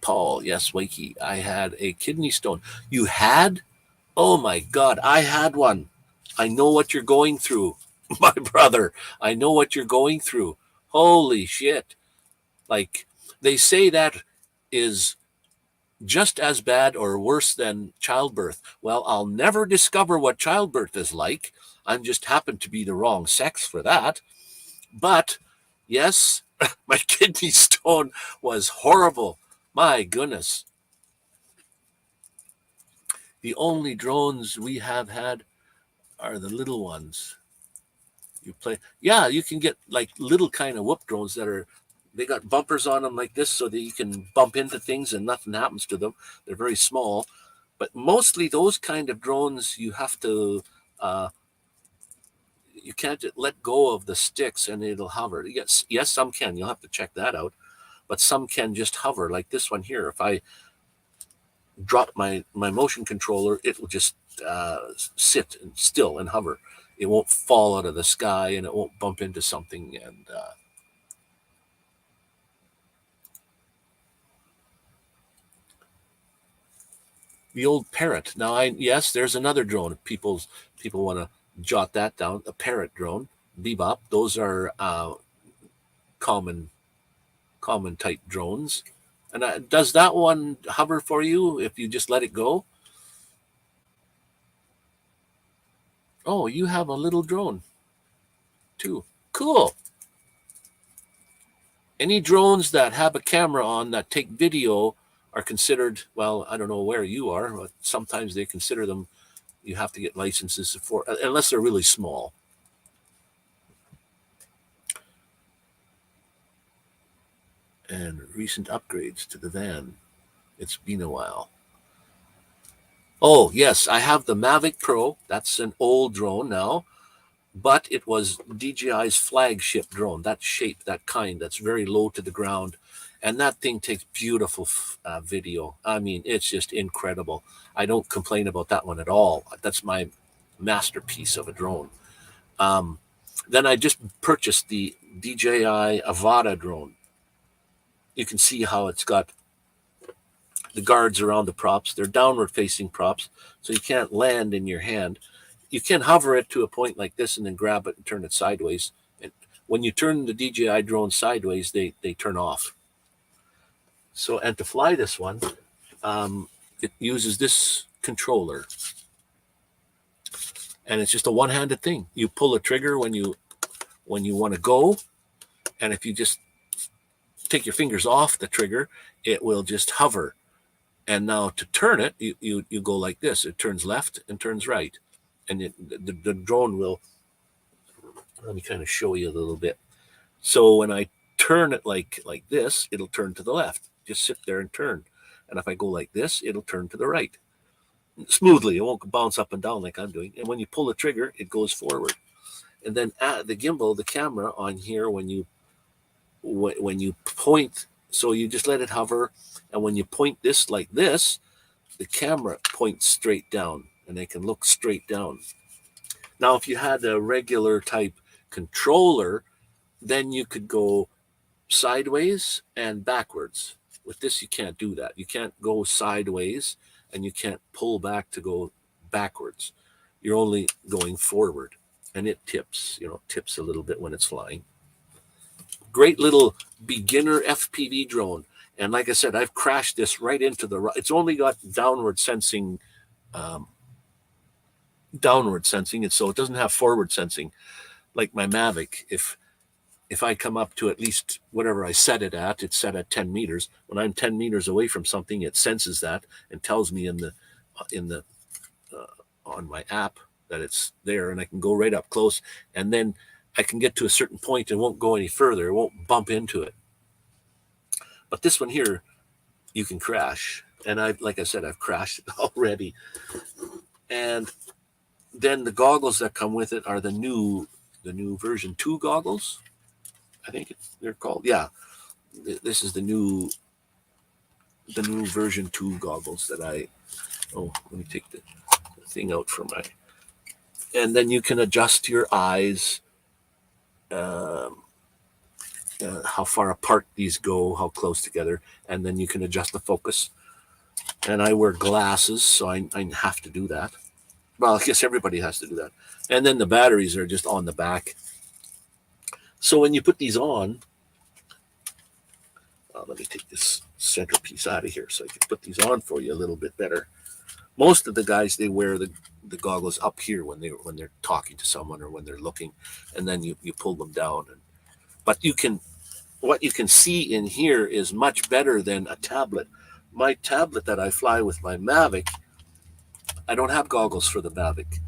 Paul, yes, Wakey. I had a kidney stone. You had? Oh my God, I had one. I know what you're going through, my brother. I know what you're going through. Holy shit. Like, they say that is just as bad or worse than childbirth. Well, I'll never discover what childbirth is like. I just happen to be the wrong sex for that. But yes, my kidney stone was horrible. My goodness. The only drones we have had are the little ones. Yeah, you can get like little kind of whoop drones they got bumpers on them like this so that you can bump into things and nothing happens to them. They're very small, but mostly those kind of drones you have to you can't let go of the sticks and it'll hover. Yes, some can. You'll have to check that out, but some can just hover like this one here. If I drop my motion controller, it will just sit and still and hover. It won't fall out of the sky and it won't bump into something. And The old Parrot. Now, yes, there's another drone. People want to jot that down. A Parrot drone, Bebop. Those are common type drones. And does that one hover for you if you just let it go? Oh, you have a little drone too. Cool. Any drones that have a camera on that take video are considered, well, I don't know where you are, but sometimes they consider them, you have to get licenses for, unless they're really small. And recent upgrades to the van. It's been a while. Oh, yes, I have the Mavic Pro. That's an old drone now, but it was DJI's flagship drone, that shape, that kind, that's very low to the ground. And that thing takes beautiful video. I mean, it's just incredible. I don't complain about that one at all. That's my masterpiece of a drone. Then I just purchased the Dji Avada drone. You can see how it's got the guards around the props. They're downward facing props, so you can't land in your hand. You can hover it to a point like this and then grab it and turn it sideways. And when you turn the DJI drone sideways, they turn off. So, and to fly this one, it uses this controller. And it's just a one-handed thing. You pull a trigger when you want to go, and if you just take your fingers off the trigger, it will just hover. And now to turn it, you go like this. It turns left and turns right. And the drone will, let me kind of show you a little bit. So when I turn it like this, it'll turn to the left. Just sit there and turn. And if I go like this, it'll turn to the right. Smoothly, it won't bounce up and down like I'm doing. And when you pull the trigger, it goes forward. And then the gimbal, the camera on here, when you point, so you just let it hover, and when you point this like this, the camera points straight down, and they can look straight down. Now, if you had a regular type controller, then you could go sideways and backwards. With this, you can't do that. You can't go sideways, and you can't pull back to go backwards. You're only going forward, and it tips a little bit when it's flying. Great little beginner FPV drone. And like I said, I've crashed this right into the, it's only got downward sensing, and so it doesn't have forward sensing like my Mavic. If I come up to at least whatever I set it at, it's set at 10 meters. When I'm 10 meters away from something, it senses that and tells me in the on my app that it's there, and I can go right up close, and then I can get to a certain point and won't go any further. It won't bump into it. But this one here, you can crash. And like I said, I've crashed it already. And then the goggles that come with it are the new version 2 goggles. I think they're called. Yeah. This is the new version 2 goggles that let me take the thing out for my, and then you can adjust your eyes, how far apart these go, how close together, and then you can adjust the focus. And I wear glasses, so I have to do that. Well, I guess everybody has to do that. And then the batteries are just on the back. So when you put these on, let me take this centerpiece out of here so I can put these on for you a little bit better. Most of the guys, they wear the goggles up here when they're talking to someone or when they're looking, and then you pull them down. But what you can see in here is much better than a tablet. My tablet that I fly with my Mavic, I don't have goggles for the Mavic.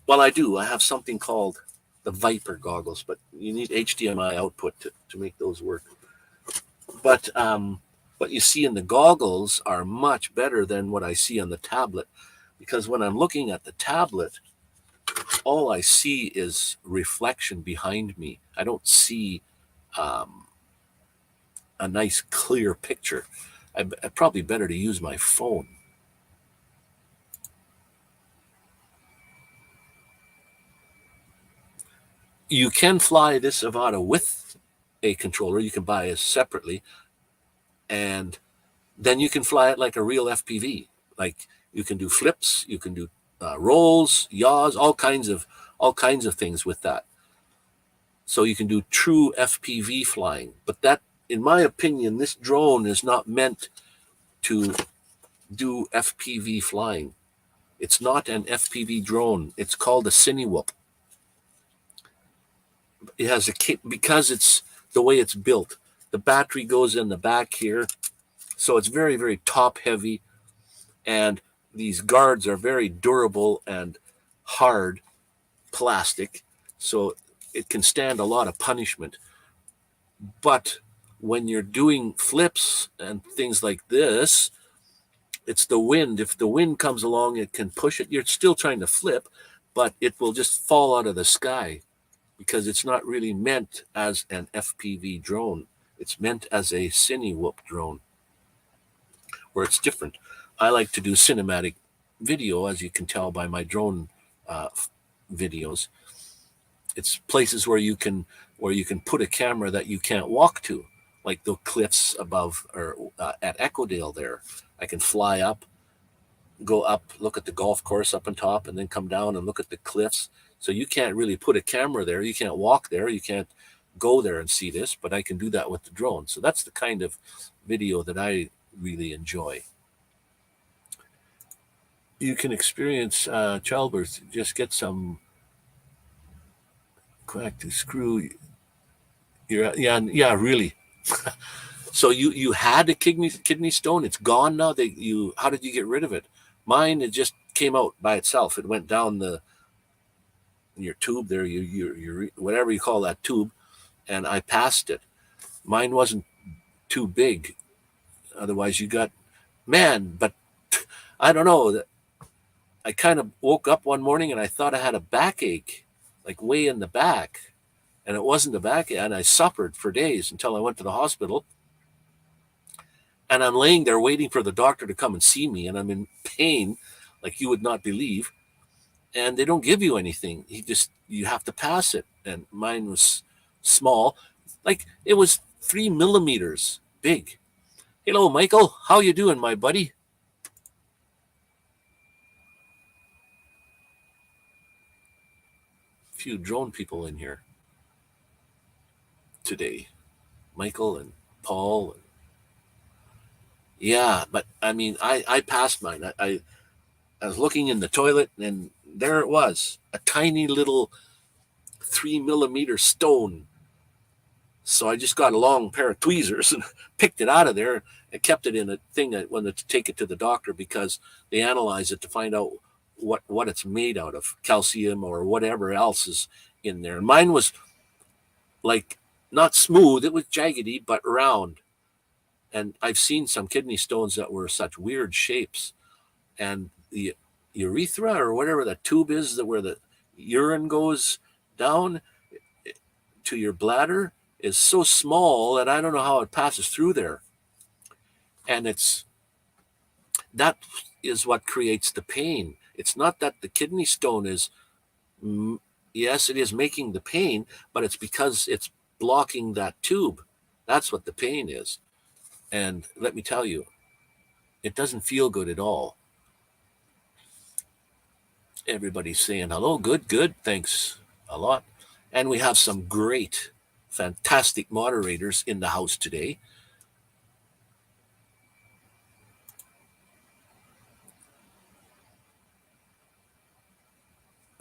Well, I do. I have something called the Viper goggles, but you need HDMI output to make those work. But what you see in the goggles are much better than what I see on the tablet, because when I'm looking at the tablet, all I see is reflection behind me. I don't see a nice clear picture. I'd probably better to use my phone. You can fly this Avada with a controller. You can buy it separately, and then you can fly it like a real FPV. Like you can do flips, you can do rolls, yaws, all kinds of things with that. So you can do true FPV flying. But that, in my opinion, this drone is not meant to do FPV flying. It's not an FPV drone. It's called a Cinewhoop. It has because it's the way it's built. The battery goes in the back here, so it's very, very top heavy, and these guards are very durable and hard plastic, so it can stand a lot of punishment. But when you're doing flips and things like this, it's the wind. If the wind comes along, it can push it. You're still trying to flip, but it will just fall out of the sky because it's not really meant as an FPV drone. It's meant as a Cinewhoop drone, where it's different. I like to do cinematic video, as you can tell by my drone videos. It's places where you can put a camera that you can't walk to, like the cliffs above or at Echodale there. I can fly up, go up, look at the golf course up on top, and then come down and look at the cliffs. So you can't really put a camera there. You can't walk there. You can't go there and see this, but I can do that with the drone. So that's the kind of video that I really enjoy. You can experience childbirth. Just get some Cacti screw. Yeah, really. So you had a kidney stone. It's gone now. How did you get rid of it? Mine, it just came out by itself. It went down your tube there, your whatever you call that tube, and I passed it. Mine wasn't too big. Otherwise, you got, man. But I don't know. I kind of woke up one morning and I thought I had a backache, like way in the back, and it wasn't a backache. And I suffered for days until I went to the hospital. And I'm laying there waiting for the doctor to come and see me, and I'm in pain, like you would not believe. And they don't give you anything. You have to pass it. And mine was small, like it was 3 millimeters big. Hello, Michael. How you doing, my buddy? A few drone people in here today. Michael and Paul. Yeah, but I mean, I passed mine. I was looking in the toilet, and there it was, a tiny little 3 millimeter stone. So I just got a long pair of tweezers and picked it out of there and kept it in a thing I wanted to take it to the doctor because they analyze it to find out what it's made out of, calcium or whatever else is in there. And mine was like not smooth, it was jaggedy, but round. And I've seen some kidney stones that were such weird shapes. And the urethra or whatever the tube is that where the urine goes down to your bladder is so small that I don't know how it passes through there. And that is what creates the pain. It's not that the kidney stone is, yes, it is making the pain, but it's because it's blocking that tube. That's what the pain is. And let me tell you, it doesn't feel good at all. Everybody's saying hello. Good. Thanks a lot. And we have some great, fantastic moderators in the house today.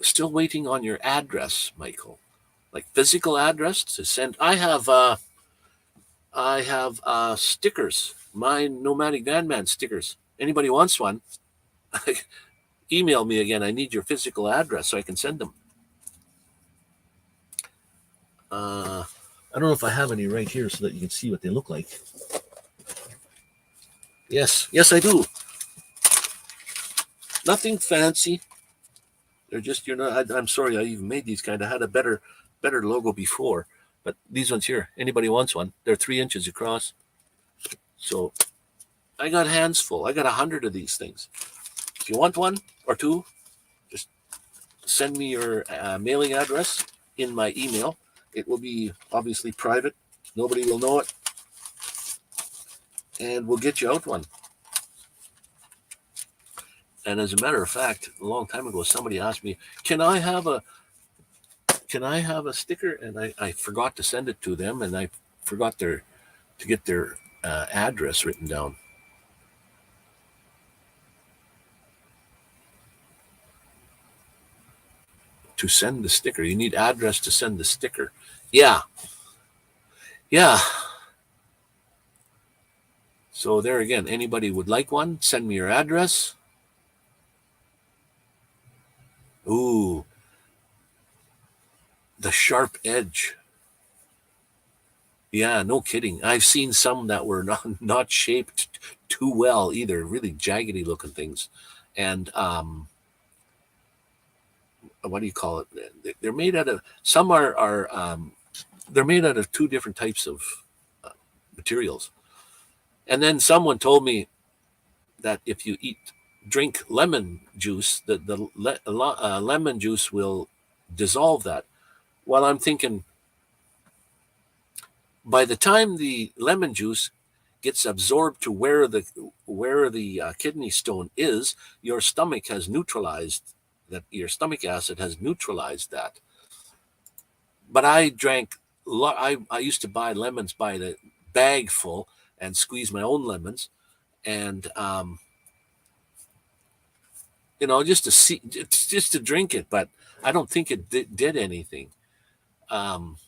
Still waiting on your address, Michael. Like physical address to send. I have stickers. My Nomadic Vanman stickers. Anybody wants one? Email me again. I need your physical address so I can send them. I don't know if I have any right here so that you can see what they look like. Yes, I do. Nothing fancy. They're just, I'm sorry I even made these kind. I had a better logo before, but these ones here, anybody wants one? They're 3 inches across. So I got hands full. I got 100 of these things. If you want one or two, just send me your mailing address in my email. It will be obviously private. Nobody will know it. and we'll get you out one. And as a matter of fact, a long time ago, somebody asked me, can I have a sticker? And I forgot to send it to them, and I forgot to get their address written down. To send the sticker, you need address to send the sticker. Yeah. So there again, anybody would like one, send me your address. Ooh, the sharp edge. Yeah, no kidding. I've seen some that were not shaped too well either, really jaggedy looking things. And what do you call it? They're made out of, some are they're made out of two different types of materials. And then someone told me that if you drink lemon juice, the lemon juice will dissolve that. Well, I'm thinking, by the time the lemon juice gets absorbed to where the kidney stone is, your stomach has neutralized that. Your stomach acid has neutralized that. But I drank. I used to buy lemons by the bag full and squeeze my own lemons, and just to see, just to drink it. But I don't think it did anything. And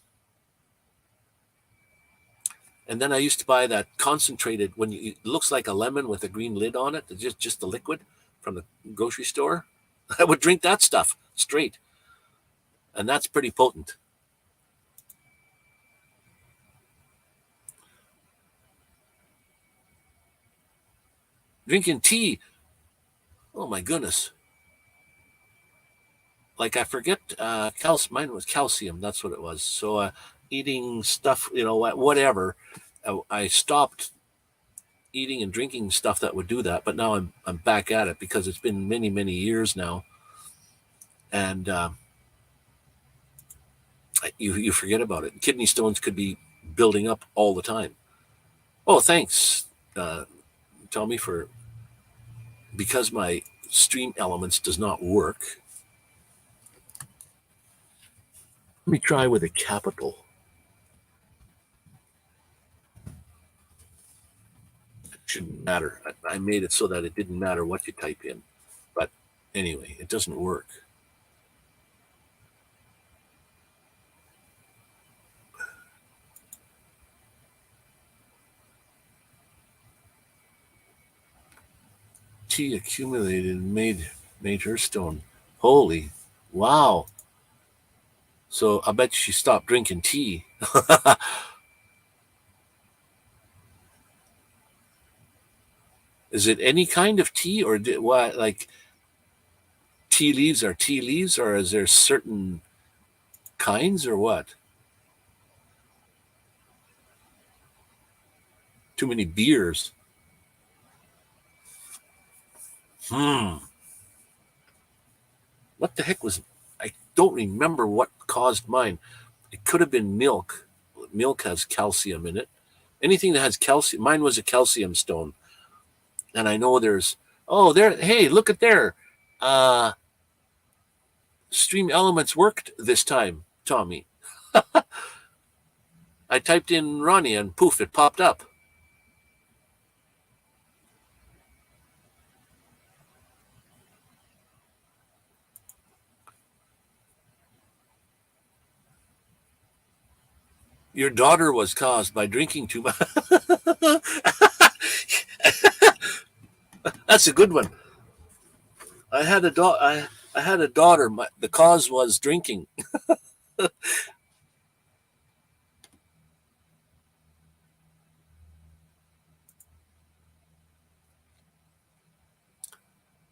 then I used to buy that concentrated, it looks like a lemon with a green lid on it, just the liquid from the grocery store. I would drink that stuff straight, and that's pretty potent. Drinking tea, oh my goodness. Like, I forget, mine was calcium, that's what it was. So eating stuff, whatever. I stopped eating and drinking stuff that would do that, but now I'm back at it because it's been many, many years now. And you forget about it. Kidney stones could be building up all the time. Oh, thanks, Tommy, because my Stream Elements does not work. Let me try with a capital. It shouldn't matter. I made it so that it didn't matter what you type in. But anyway, it doesn't work. Tea accumulated and made her stone. Holy, wow. So I bet she stopped drinking tea. Is it any kind of tea, or what? Like, tea leaves are tea leaves, or is there certain kinds, or what? Too many beers. What the heck was? I don't remember what caused mine. It could have been milk. Milk has calcium in it. Anything that has calcium. Mine was a calcium stone, and I know there's. Oh, there. Hey, look at there. Stream Elements worked this time, Tommy. I typed in Ronnie, and poof, it popped up. Your daughter was caused by drinking too much. That's a good one. I had a daughter. The cause was drinking.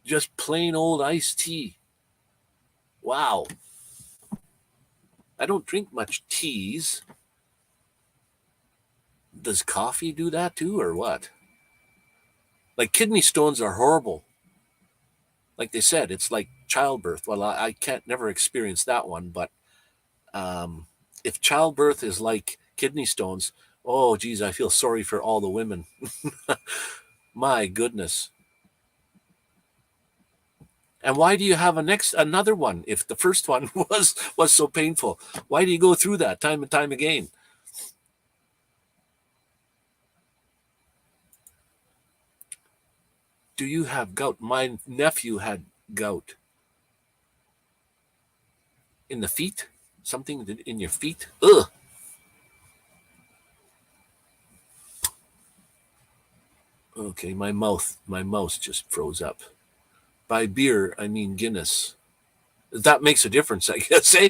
Just plain old iced tea. Wow. I don't drink much teas. Does coffee do that too, or what? Like, kidney stones are horrible. Like they said, it's like childbirth. Well, I can't never experience that one, but if childbirth is like kidney stones, Oh, geez, I feel sorry for all the women. My goodness. And why do you have another one if the first one was so painful? Why do you go through that time and time again? Do you have gout? My nephew had gout in the feet. Something in your feet. Ugh. Okay, my mouth just froze up. By beer, I mean Guinness. That makes a difference, I guess. Eh?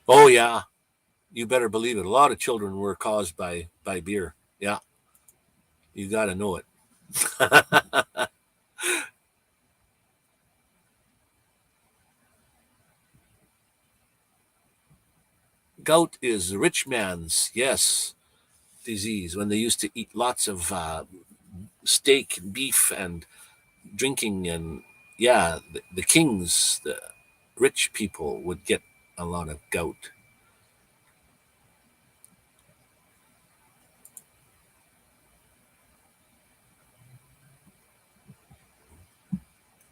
Oh yeah, you better believe it. A lot of children were caused by beer. Yeah, you got to know it. Gout is the rich man's, yes, disease. When they used to eat lots of steak, beef, and drinking, and yeah, the kings, the rich people would get a lot of gout.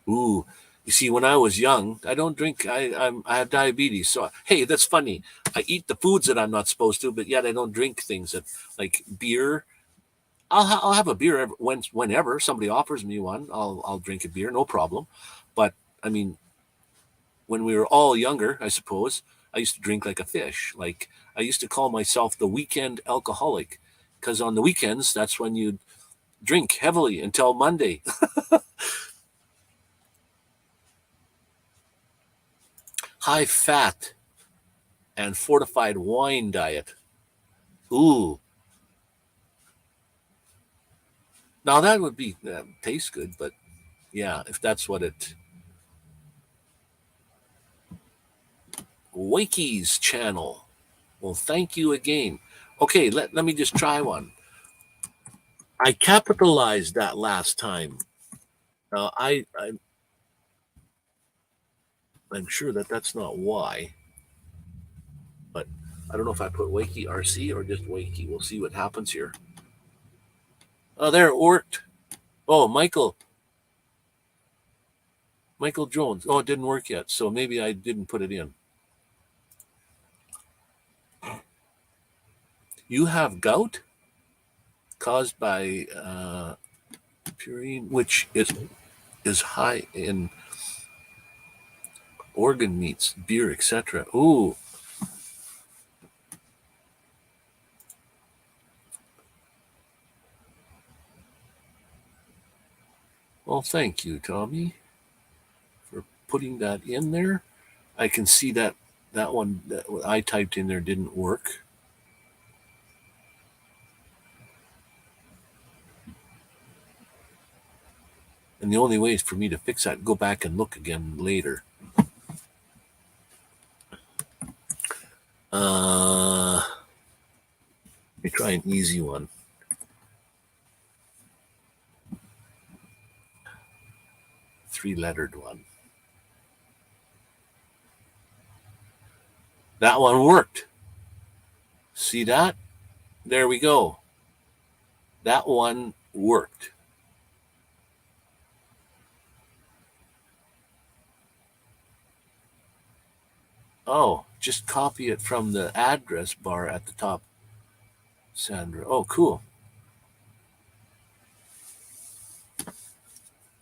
Ooh, you see, when I was young, I don't drink. I have diabetes, so hey, that's funny. I eat the foods that I'm not supposed to, but yet I don't drink things that like beer. I'll have a beer whenever somebody offers me one. I'll drink a beer, no problem. But I mean, when we were all younger, I suppose I used to drink like a fish. Like I used to call myself the weekend alcoholic, because on the weekends that's when you drink heavily until Monday. High fat and fortified wine diet. Ooh, now that would be taste good, but yeah, if that's what it. Wakey's channel. Well, thank you again. Okay, let me just try one. I capitalized that last time. I'm sure that that's not why, but I don't know if I put Wakey RC or just Wakey. We'll see what happens here. Oh, there it worked. Oh, Michael Jones. Oh, it didn't work yet, so maybe I didn't put it in. You have gout caused by purine, which is high in organ meats, beer, etc. Ooh, well, thank you, Tommy, for putting that in there. I can see that one that I typed in there didn't work. And the only way is for me to fix that, go back and look again later. Let me try an easy one. Three-lettered one. That one worked. See that? There we go. That one worked. Oh, just copy it from the address bar at the top, Sandra. Oh, cool.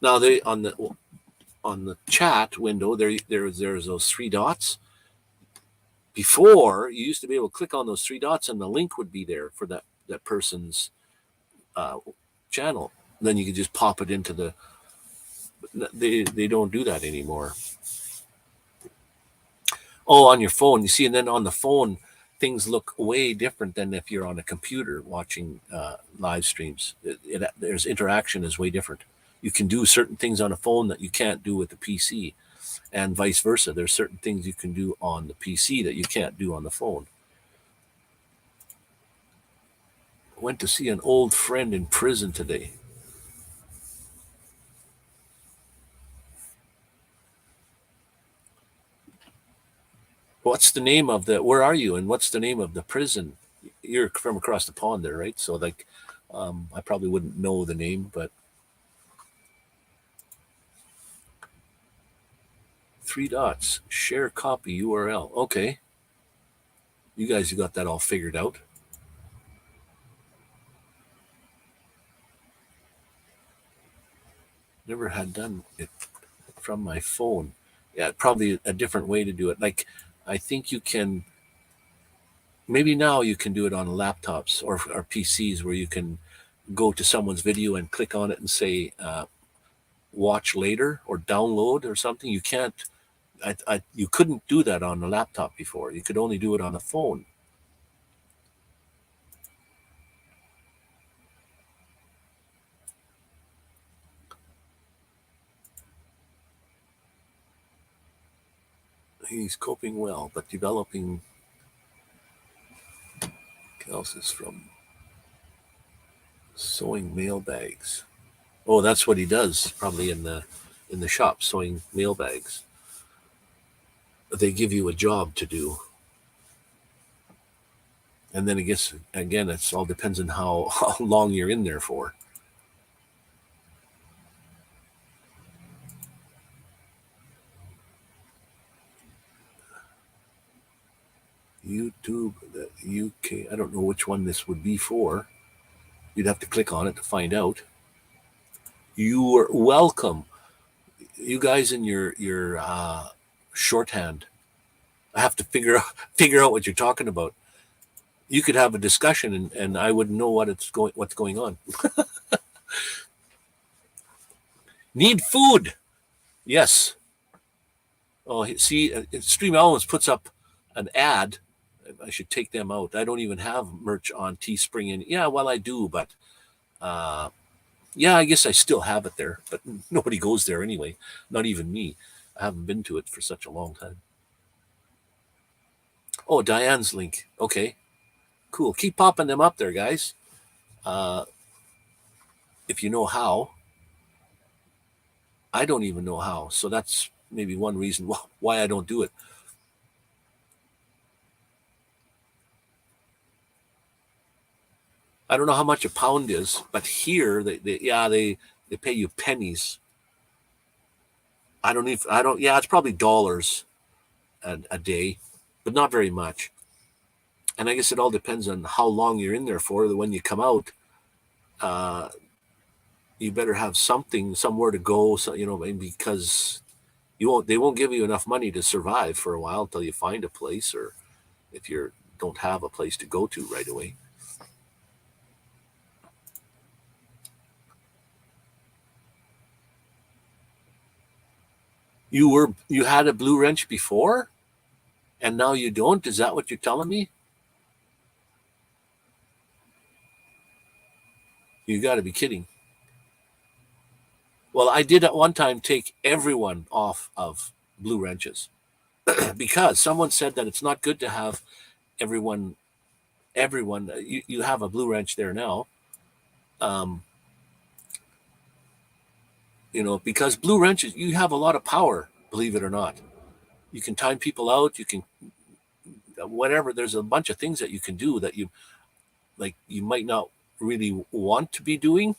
Now they on the chat window there's those three dots. Before you used to be able to click on those three dots and the link would be there for that person's uh, channel. Then you could just pop it into the. They don't do that anymore. Oh, on your phone, you see, and then on the phone, things look way different than if you're on a computer watching live streams. There's interaction is way different. You can do certain things on a phone that you can't do with the PC, and vice versa. There's certain things you can do on the PC that you can't do on the phone. Went to see an old friend in prison today. What's the name of the? Where are you? And what's the name of the prison? You're from across the pond there, right? So like, I probably wouldn't know the name, but 3 dots. Share copy URL. Okay, you guys, you got that all figured out. Never had done it from my phone. Yeah, probably a different way to do it. Like, I think you can. Maybe now you can do it on laptops or PCs where you can go to someone's video and click on it and say watch later or download or something. You can't. You couldn't do that on a laptop before. You could only do it on a phone. He's coping well, but developing calluses from sewing mail bags. Oh, that's what he does, probably in the shop, sewing mail bags. They give you a job to do, and then I guess again, it's all depends on how long you're in there for. YouTube, the UK. I don't know which one this would be for. You'd have to click on it to find out. You are welcome. You guys in your shorthand. I have to figure out what you're talking about. You could have a discussion and I wouldn't know what's going on. Need food. Yes. Oh, see, Stream Elements puts up an ad. I should take them out. I don't even have merch on Teespring. And yeah, well, I do, but yeah, I guess I still have it there, but nobody goes there anyway. Not even me. I haven't been to it for such a long time. Oh, Diane's link. Okay, cool. Keep popping them up there, guys. If you know how. I don't even know how. So that's maybe one reason why I don't do it. I don't know how much a pound is, but here they pay you pennies. Yeah, it's probably dollars a day, but not very much. And I guess it all depends on how long you're in there for. When you come out, you better have somewhere to go. So, because they won't give you enough money to survive for a while until you find a place, or if you don't have a place to go to right away. You had a blue wrench before, and now you don't? Is that what you're telling me? You got to be kidding. Well, I did at one time take everyone off of blue wrenches because someone said that it's not good to have everyone. You have a blue wrench there now. Because blue wrenches, you have a lot of power, believe it or not. You can time people out. You can whatever. There's a bunch of things that you can do that you might not really want to be doing.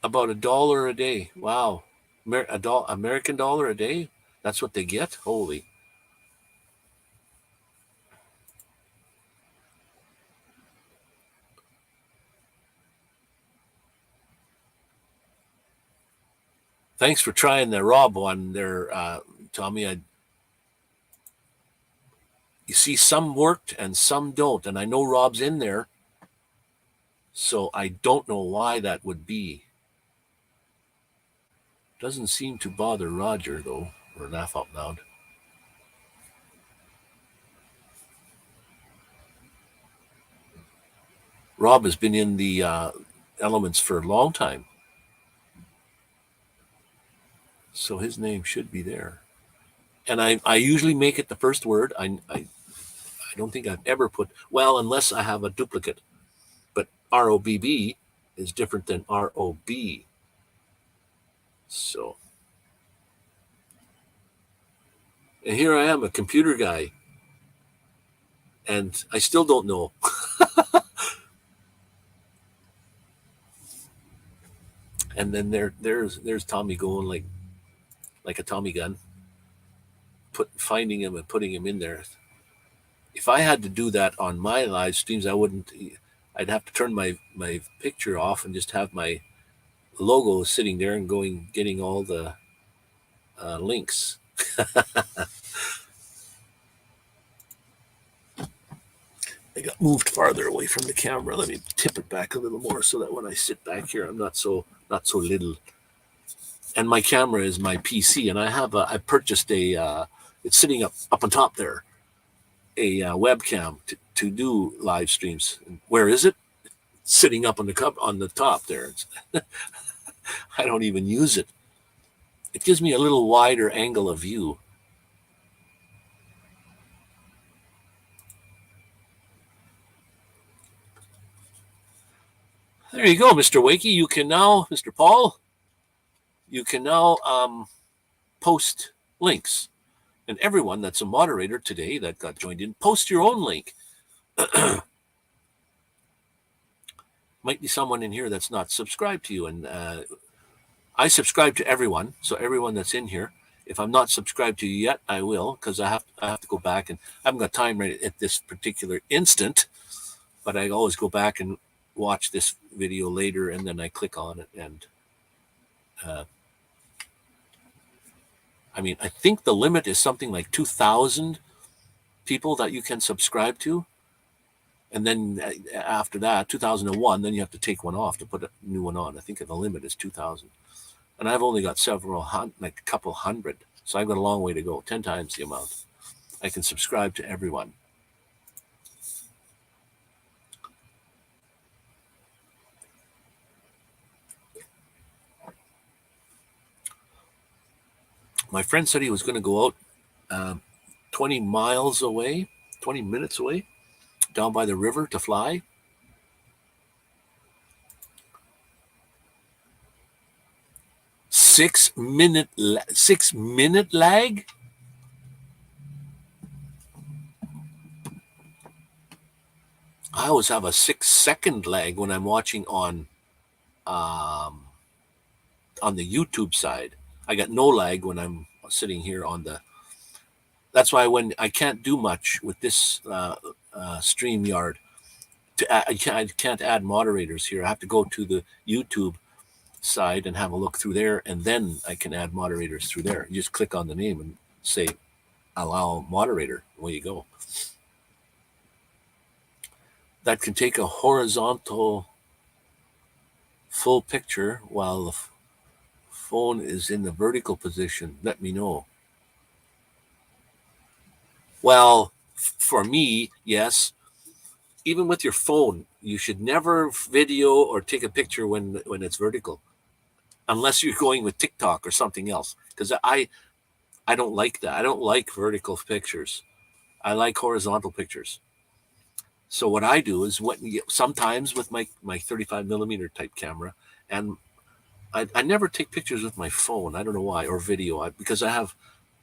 About $1 a day. Wow. American dollar a day? That's what they get? Holy. Thanks for trying the Rob one there, Tommy. You see, some worked and some don't. And I know Rob's in there. So I don't know why that would be. Doesn't seem to bother Roger, though, or laugh out loud. Rob has been in the elements for a long time. So his name should be there. And I usually make it the first word. I don't think I've ever put, well, unless I have a duplicate. But ROBB is different than ROB. So And here I am, a computer guy, and I still don't know. And then there's Tommy going like a Tommy gun, finding him and putting him in there. If I had to do that on my live streams, I wouldn't. I'd have to turn my picture off and just have my logo sitting there and getting all the links. I got moved farther away from the camera. Let me tip it back a little more so that when I sit back here, I'm not so little. And my camera is my PC, and I purchased it's sitting up on top there, a webcam to do live streams. Where is it? It's sitting up on the top there. I don't even use it. It gives me a little wider angle of view. There you go, Mr. Wakey. You can now, Mr. Paul, you can now post links. And everyone that's a moderator today that got joined in, post your own link. Might be someone in here that's not subscribed to you. And I subscribe to everyone. So everyone that's in here, if I'm not subscribed to you yet, I will, because I have to go back, and I haven't got time right at this particular instant, but I always go back and watch this video later, and then I click on it. And I mean, I think the limit is something like 2,000 people that you can subscribe to. And then after that, 2001, then you have to take one off to put a new one on. I think the limit is 2,000. And I've only got like a couple hundred. So I've got a long way to go, 10 times the amount. I can subscribe to everyone. My friend said he was going to go out 20 miles away, 20 minutes away, down by the river to fly. Six minute lag? I always have a 6-second lag when I'm watching on the YouTube side. I got no lag when I'm sitting here on the. That's why when I can't do much with this StreamYard, I can't add moderators here. I have to go to the YouTube side and have a look through there, and then I can add moderators through there. You just click on the name and say allow moderator. Away you go. That can take a horizontal full picture while the phone is in the vertical position. Let me know. Well, for me, yes. Even with your phone, you should never video or take a picture when it's vertical, unless you're going with TikTok or something else. Because I don't like that. I don't like vertical pictures. I like horizontal pictures. So what I do is sometimes with my 35 millimeter type camera, and I never take pictures with my phone. I don't know why, or video, because I have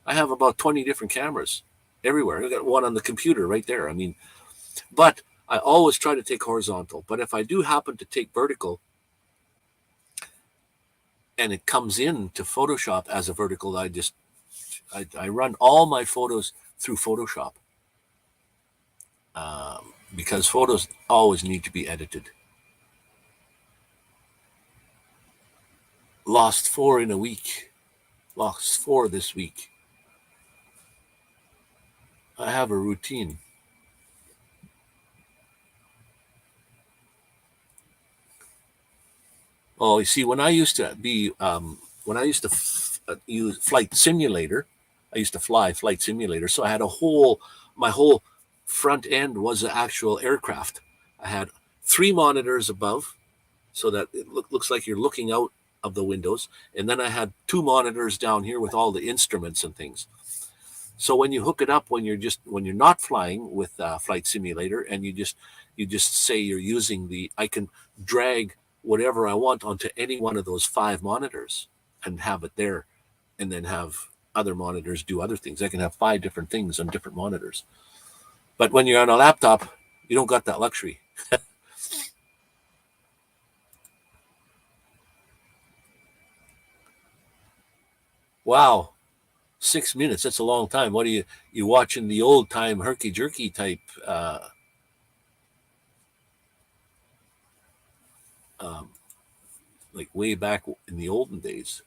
about 20 different cameras everywhere. I got one on the computer right there. I mean, but I always try to take horizontal. But if I do happen to take vertical, and it comes in to Photoshop as a vertical, I run all my photos through Photoshop. Because photos always need to be edited. Lost 4 in a week. Lost 4 this week. I have a routine. Oh, you see, when I used to use Flight Simulator, I used to fly Flight Simulator. So I had my whole front end was an actual aircraft. I had 3 monitors above, so that it looks like you're looking out of the windows. And then I had 2 monitors down here with all the instruments and things. So when you hook it up, when you're not flying with Flight Simulator, and you just say you're using I can drag whatever I want onto any one of those 5 monitors and have it there, and then have other monitors do other things. I can have 5 different things on different monitors. But when you're on a laptop, you don't got that luxury. Wow, 6 minutes. That's a long time. What are you watching the old time herky jerky type? Like way back in the olden days.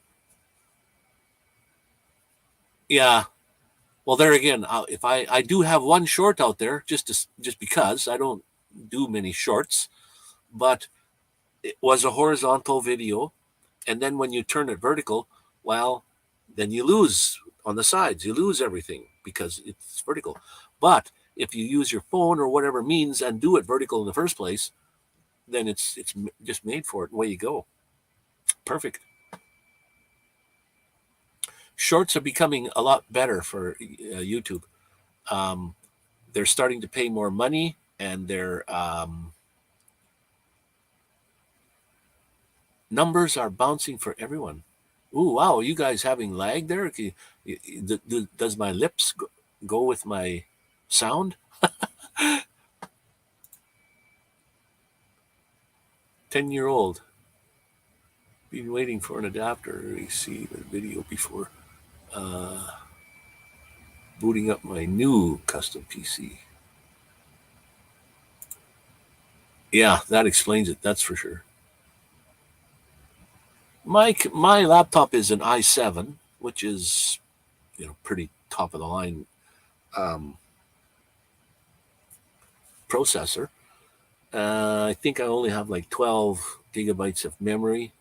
Yeah. Well, there again, if I do have one short out there, just because I don't do many shorts, but it was a horizontal video, and then when you turn it vertical, well, then you lose on the sides. You lose everything because it's vertical. But if you use your phone or whatever means and do it vertical in the first place, then it's just made for it. Away you go. Perfect. Shorts are becoming a lot better for YouTube. They're starting to pay more money, and their numbers are bouncing for everyone. Ooh, wow! Are you guys having lag there? Does my lips go with my sound? 10-year-old. Been waiting for an adapter to receive a video before booting up my new custom PC. Yeah, that explains it. That's for sure. My laptop is an i7, which is pretty top of the line processor. I think I only have like 12 gigabytes of memory.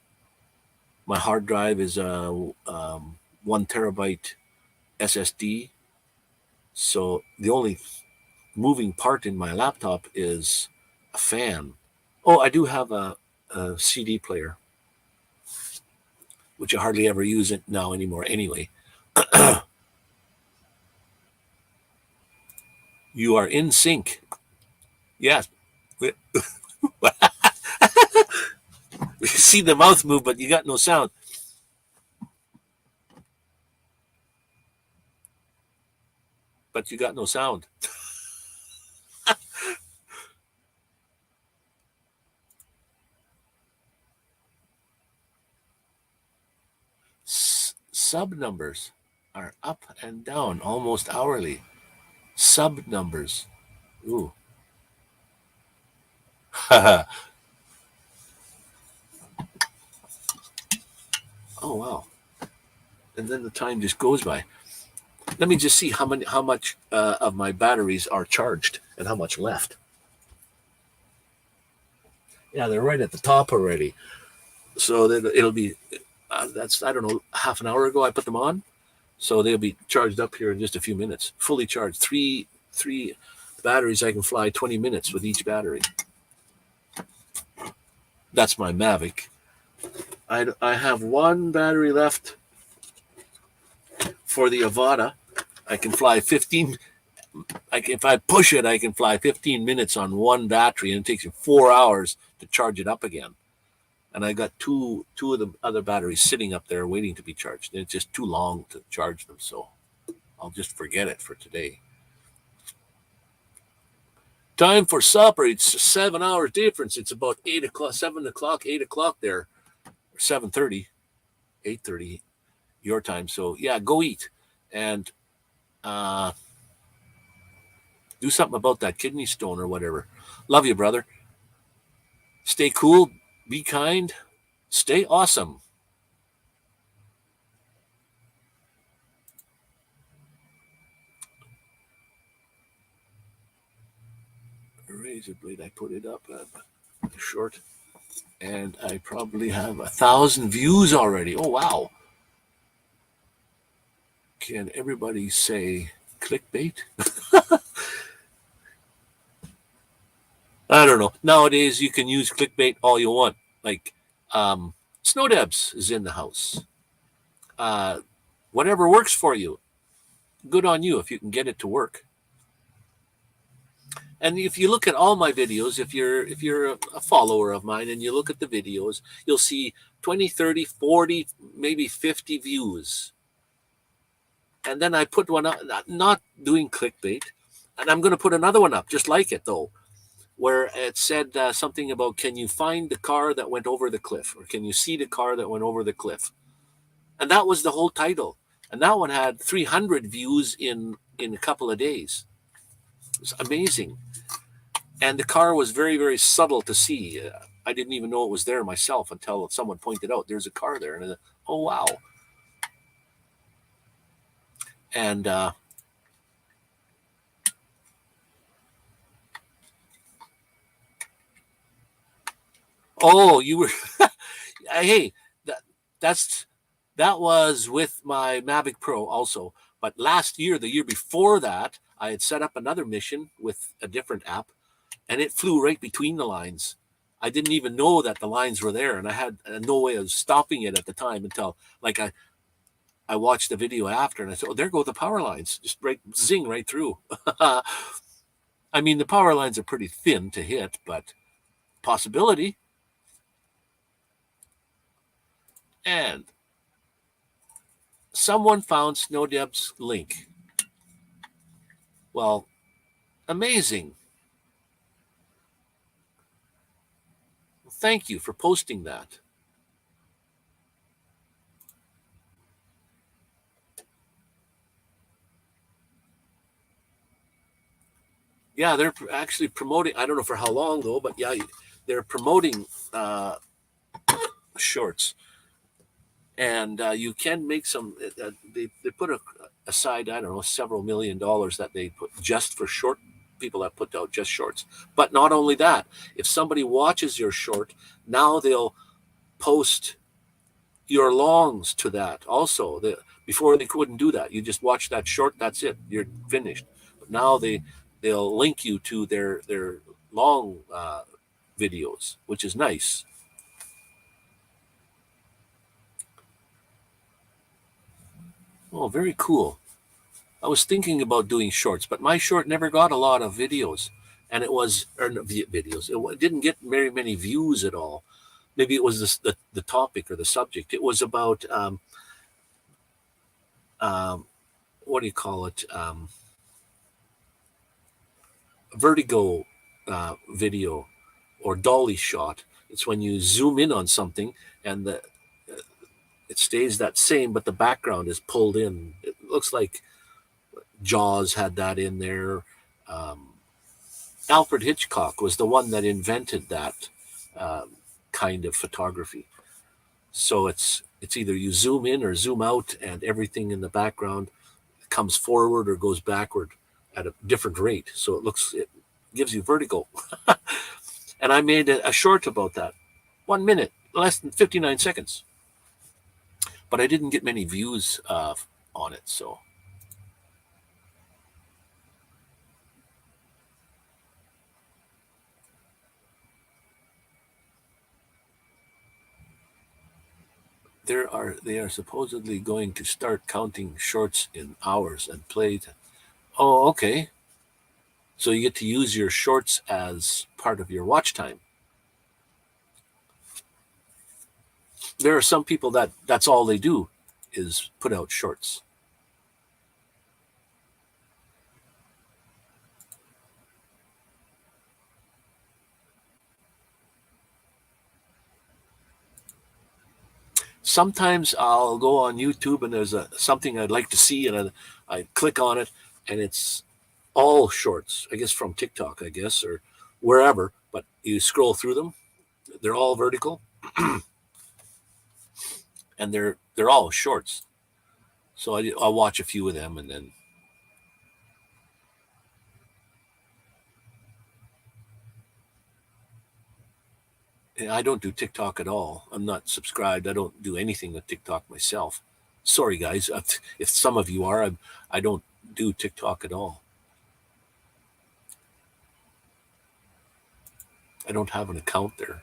My hard drive is a 1 terabyte SSD. So the only moving part in my laptop is a fan. Oh, I do have a CD player, which I hardly ever use it now anymore anyway. You are in sync. Yes. We see the mouth move, but you got no sound. But you got no sound. Sub numbers are up and down almost hourly. Sub numbers. Ooh. Oh, wow. And then the time just goes by. Let me just see how much of my batteries are charged and how much left. Yeah, they're right at the top already. So then it'll be that's, I don't know, half an hour ago I put them on. So they'll be charged up here in just a few minutes. Fully charged. Three batteries. I can fly 20 minutes with each battery. That's my Mavic. I have one battery left for the Avada. I can fly 15. If I push it, I can fly 15 minutes on one battery, and it takes you 4 hours to charge it up again. And I got two of the other batteries sitting up there waiting to be charged. It's just too long to charge them, so I'll just forget it for today. Time for supper. It's a 7 hour difference. It's about 8 o'clock, 7 o'clock, 8 o'clock there, 7:30, 8:30 your time. So yeah, go eat and do something about that kidney stone or whatever. Love you, brother. Stay cool. Be kind. Stay awesome. Razor blade. I put it up short, and I probably have 1,000 views already. Oh wow! Can everybody say clickbait? I don't know. Nowadays, you can use clickbait all you want. Like, Snow Debs is in the house. Whatever works for you. Good on you if you can get it to work. And if you look at all my videos, if you're a follower of mine and you look at the videos, you'll see 20, 30, 40, maybe 50 views. And then I put one up, not doing clickbait, and I'm going to put another one up just like it though, where it said something about, can you find the car that went over the cliff, or can you see the car that went over the cliff? And that was the whole title. And that one had 300 views in a couple of days. It was amazing. And the car was very, very subtle to see. I didn't even know it was there myself until someone pointed out there's a car there. And I thought, oh, wow. And oh, you were, hey, that was with my Mavic Pro also. But last year, the year before that, I had set up another mission with a different app, and it flew right between the lines. I didn't even know that the lines were there, and I had no way of stopping it at the time until like I watched the video after, and I said, "Oh, there go the power lines, just right zing right through." I mean, the power lines are pretty thin to hit, but possibility. And someone found Snowdeb's link. Well, amazing. Thank you for posting that. Yeah, they're actually promoting. I don't know for how long though, but yeah, they're promoting shorts, and you can make some. They put aside, I don't know, several $1 million that they put just for short people that put out just shorts. But not only that, if somebody watches your short, now they'll post your longs to that also. Before they couldn't do that. You just watch that short, that's it, you're finished. But now they'll link you to their long videos, which is nice. Oh, very cool. I was thinking about doing shorts, but my short never got a lot of videos, and it was or no, videos. It didn't get very many views at all. Maybe it was the topic or the subject. It was about what do you call it? Vertigo video or dolly shot. It's when you zoom in on something and it stays that same, but the background is pulled in. It looks like Jaws had that in there. Um, Alfred Hitchcock was the one that invented that kind of photography. So it's either you zoom in or zoom out, and everything in the background comes forward or goes backward at a different rate. So it gives you vertigo. And I made a short about that. 1 minute, less than 59 seconds. But I didn't get many views on it. So they are supposedly going to start counting shorts in hours and play. Oh, okay. So you get to use your shorts as part of your watch time. There are some people that's all they do is put out shorts. Sometimes I'll go on YouTube and there's something I'd like to see, and I click on it, and it's all shorts. I guess from TikTok, I guess, or wherever. But you scroll through them; they're all vertical, and they're all shorts. So I'll watch a few of them, and then I don't do TikTok at all. I'm not subscribed. I don't do anything with TikTok myself. Sorry, guys. If some of you are, I don't do TikTok at all. I don't have an account there.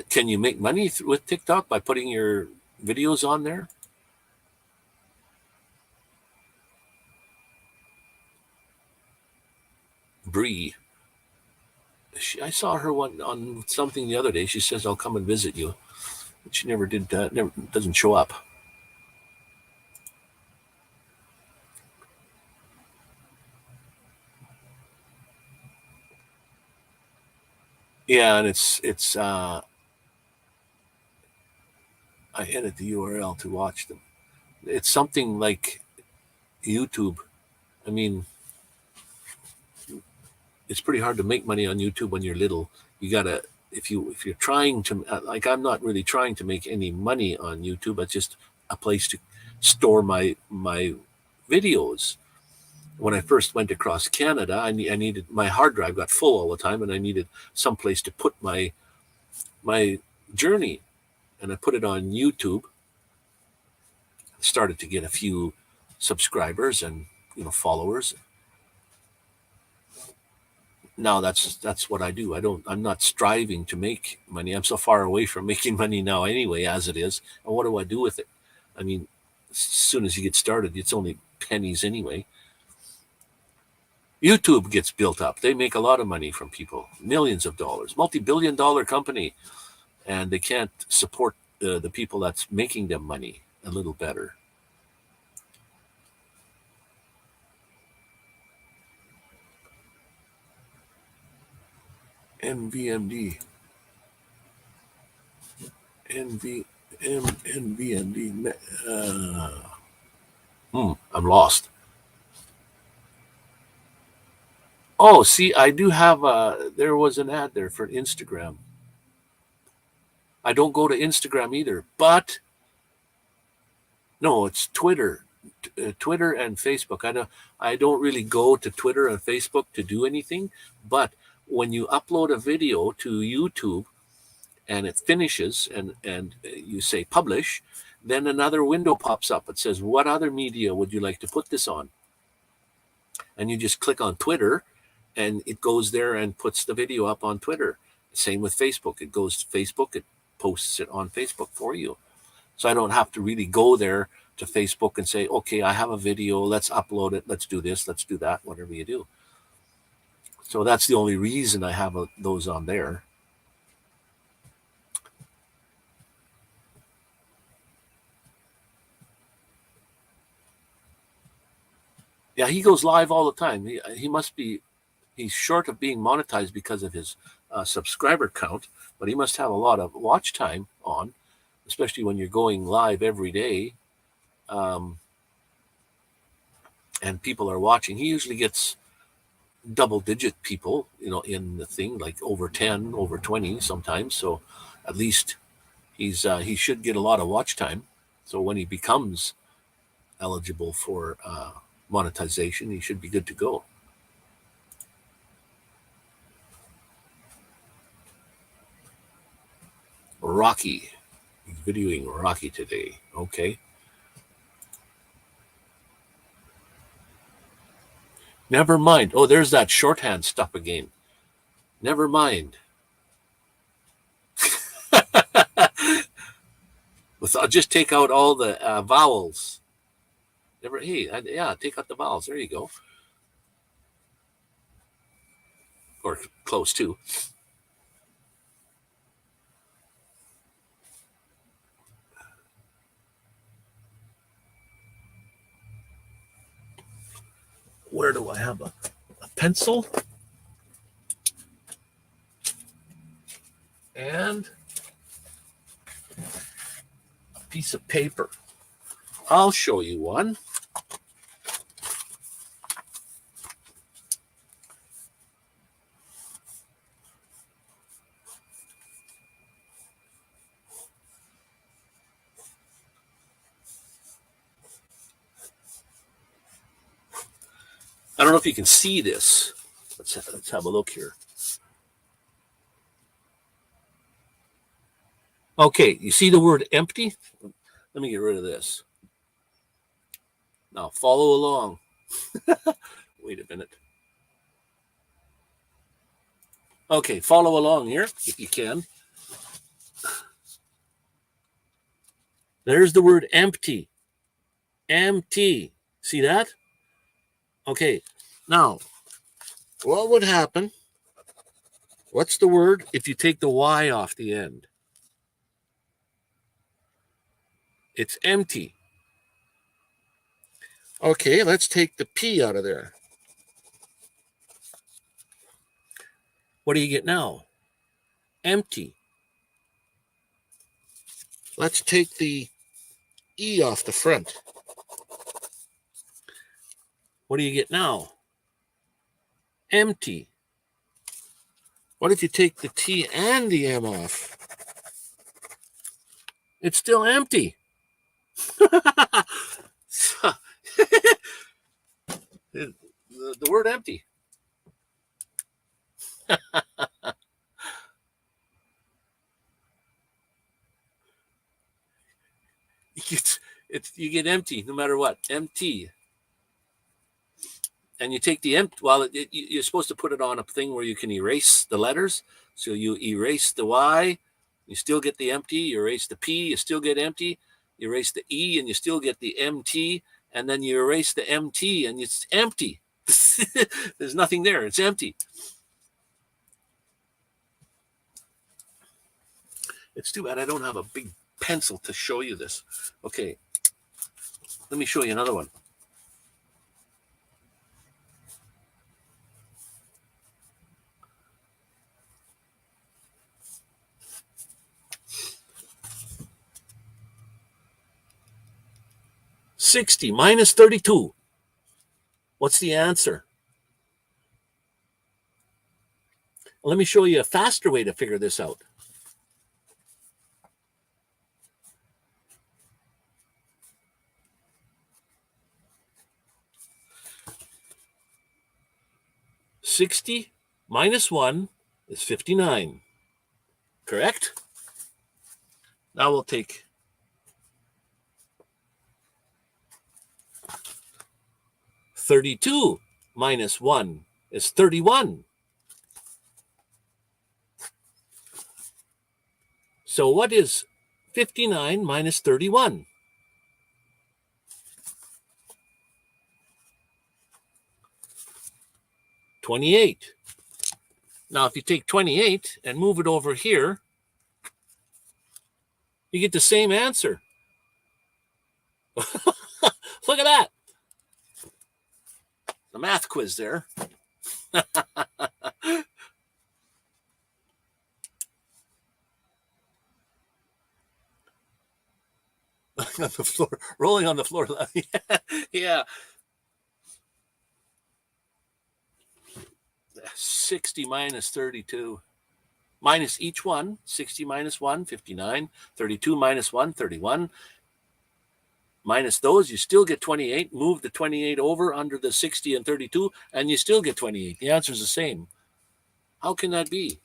Can you make money with TikTok by putting your videos on there? Bree. I saw her on something the other day. She says, I'll come and visit you. But she never did. Never doesn't show up. Yeah, and it's. I edit the URL to watch them. It's something like YouTube. I mean, it's pretty hard to make money on YouTube when you're little. You gotta if you're trying to like I'm not really trying to make any money on YouTube. It's just a place to store my videos. When I first went across Canada, I needed my hard drive got full all the time, and I needed some place to put my journey, and I put it on YouTube. Started to get a few subscribers and followers. Now that's what I do. I'm not striving to make money. I'm so far away from making money now anyway, as it is. And what do I do with it? I mean, as soon as you get started, it's only pennies anyway. YouTube gets built up. They make a lot of money from people, millions of dollars, multi-billion-dollar company, and they can't support the people that's making them money a little better. NVMD. NVMD. I'm lost. Oh, see, I do have there was an ad there for Instagram. I don't go to Instagram either, but no, it's Twitter. Twitter and Facebook. I don't really go to Twitter and Facebook to do anything, but when you upload a video to YouTube and it finishes and you say publish, then another window pops up. It says, what other media would you like to put this on? And you just click on Twitter and it goes there and puts the video up on Twitter. Same with Facebook. It goes to Facebook, it posts it on Facebook for you. So I don't have to really go there to Facebook and say, okay, I have a video, let's upload it, let's do this, let's do that, whatever you do. So that's the only reason I have those on there. Yeah, he goes live all the time. He must be, he's short of being monetized because of his subscriber count, but he must have a lot of watch time on, especially when you're going live every day. And people are watching. He usually gets double-digit people, in the thing, like over 10, over 20 sometimes. So at least he should get a lot of watch time. So when he becomes eligible for monetization, he should be good to go. Rocky. He's videoing Rocky today. Okay. Never mind. Oh, there's that shorthand stuff again. Never mind. I'll just take out all the vowels. Take out the vowels. There you go. Or close to. Where do I have a pencil? And a piece of paper. I'll show you one. I don't know if you can see this. Let's have a look here. Okay, you see the word empty? Let me get rid of this. Now follow along. Wait a minute. Okay, follow along here if you can. There's the word empty. Empty. See that? Okay, now what would happen? What's the word if you take the Y off the end? It's empty. Okay, let's take the P out of there. What do you get now? Empty. Let's take the E off the front. What do you get now? Empty. What if you take the T and the M off? It's still empty. The word empty. You get empty no matter what. Empty. And you take the empty. Well, you're supposed to put it on a thing where you can erase the letters. So you erase the Y, you still get the empty. You erase the P, you still get empty. You erase the E, and you still get the MT. And then you erase the MT, and it's empty. There's nothing there. It's empty. It's too bad I don't have a big pencil to show you this. Okay. Let me show you another one. $60 minus $32. What's the answer? Let me show you a faster way to figure this out. $60 minus 1 is 59. Correct? Now we'll take $32 minus 1 is 31. So what is 59 minus 31? $28. Now, if you take 28 and move it over here, you get the same answer. Look at that. The math quiz there. On the floor, rolling on the floor. Yeah. 60 minus 32. Minus each one. 60 minus 1, 59. 32 minus 1, 31. Minus those, you still get 28. Move the 28 over under the 60 and 32, and you still get 28. The answer is the same. How can that be?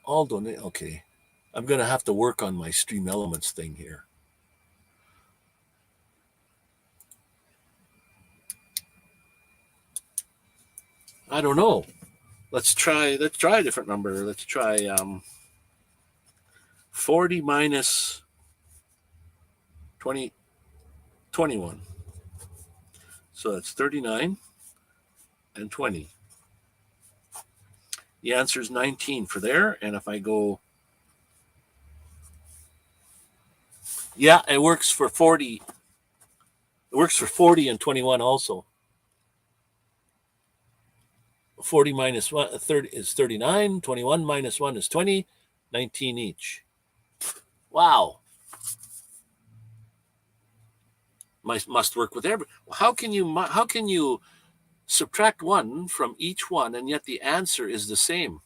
All donate. Okay. I'm going to have to work on my Stream Elements thing here. I don't know. Let's try a different number. Let's try 40 minus 20, 21. So that's 39 and 20. The answer is 19 for there. And if I go, yeah, it works for 40. It works for 40 and 21 also. 40 minus 1 30 is 39. 21 minus 1 is 20. 19 each. Wow. Must work with every. How can you subtract 1 from each one and yet the answer is the same?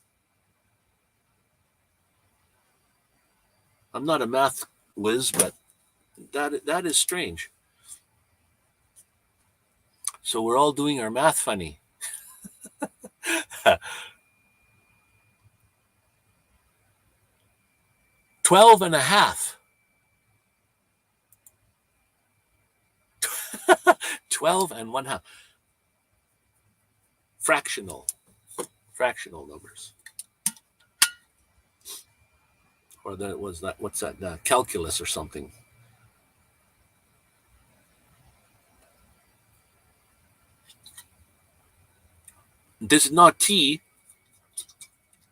I'm not a math whiz, but that is strange. So we're all doing our math funny. 12 and a half. 12 and 1/2. Fractional numbers. Or what's that? Calculus or something. This is not tea,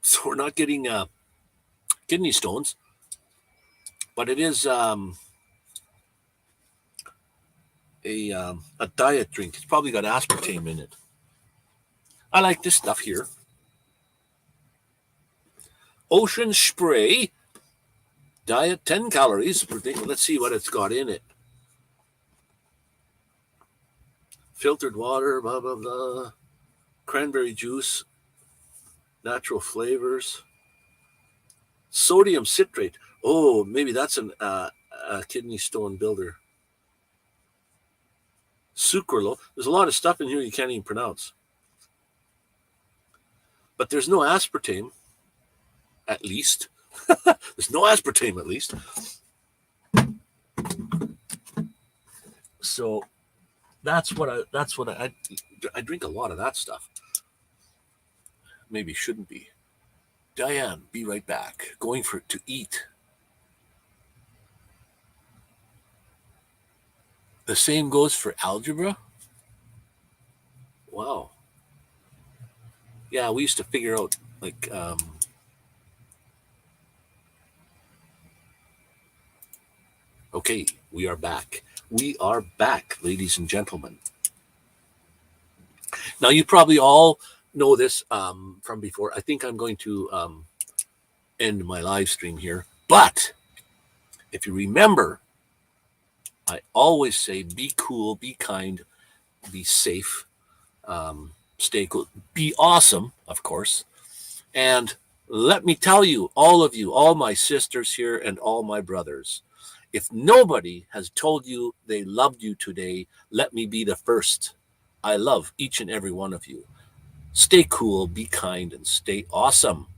so we're not getting kidney stones, but it is a diet drink. It's probably got aspartame in it. I like this stuff here. Ocean Spray diet, 10 calories. Let's see what it's got in it. Filtered water, blah, blah, blah. Cranberry juice, natural flavors. Sodium citrate. Oh, maybe that's a kidney stone builder. Sucralose. There's a lot of stuff in here you can't even pronounce. But there's no aspartame, at least. There's no aspartame, at least. So that's what I drink a lot of that stuff. Maybe shouldn't be. Diane, be right back. Going to eat. The same goes for algebra? Wow. Yeah, we used to figure out, like, okay, we are back. We are back, ladies and gentlemen. Now, you probably all know this from before. I think I'm going to end my live stream here. But if you remember, I always say be cool, be kind, be safe, stay cool, be awesome, of course. And let me tell you, all my sisters here and all my brothers, if nobody has told you they loved you today, let me be the first. I love each and every one of you. Stay cool, be kind, and stay awesome.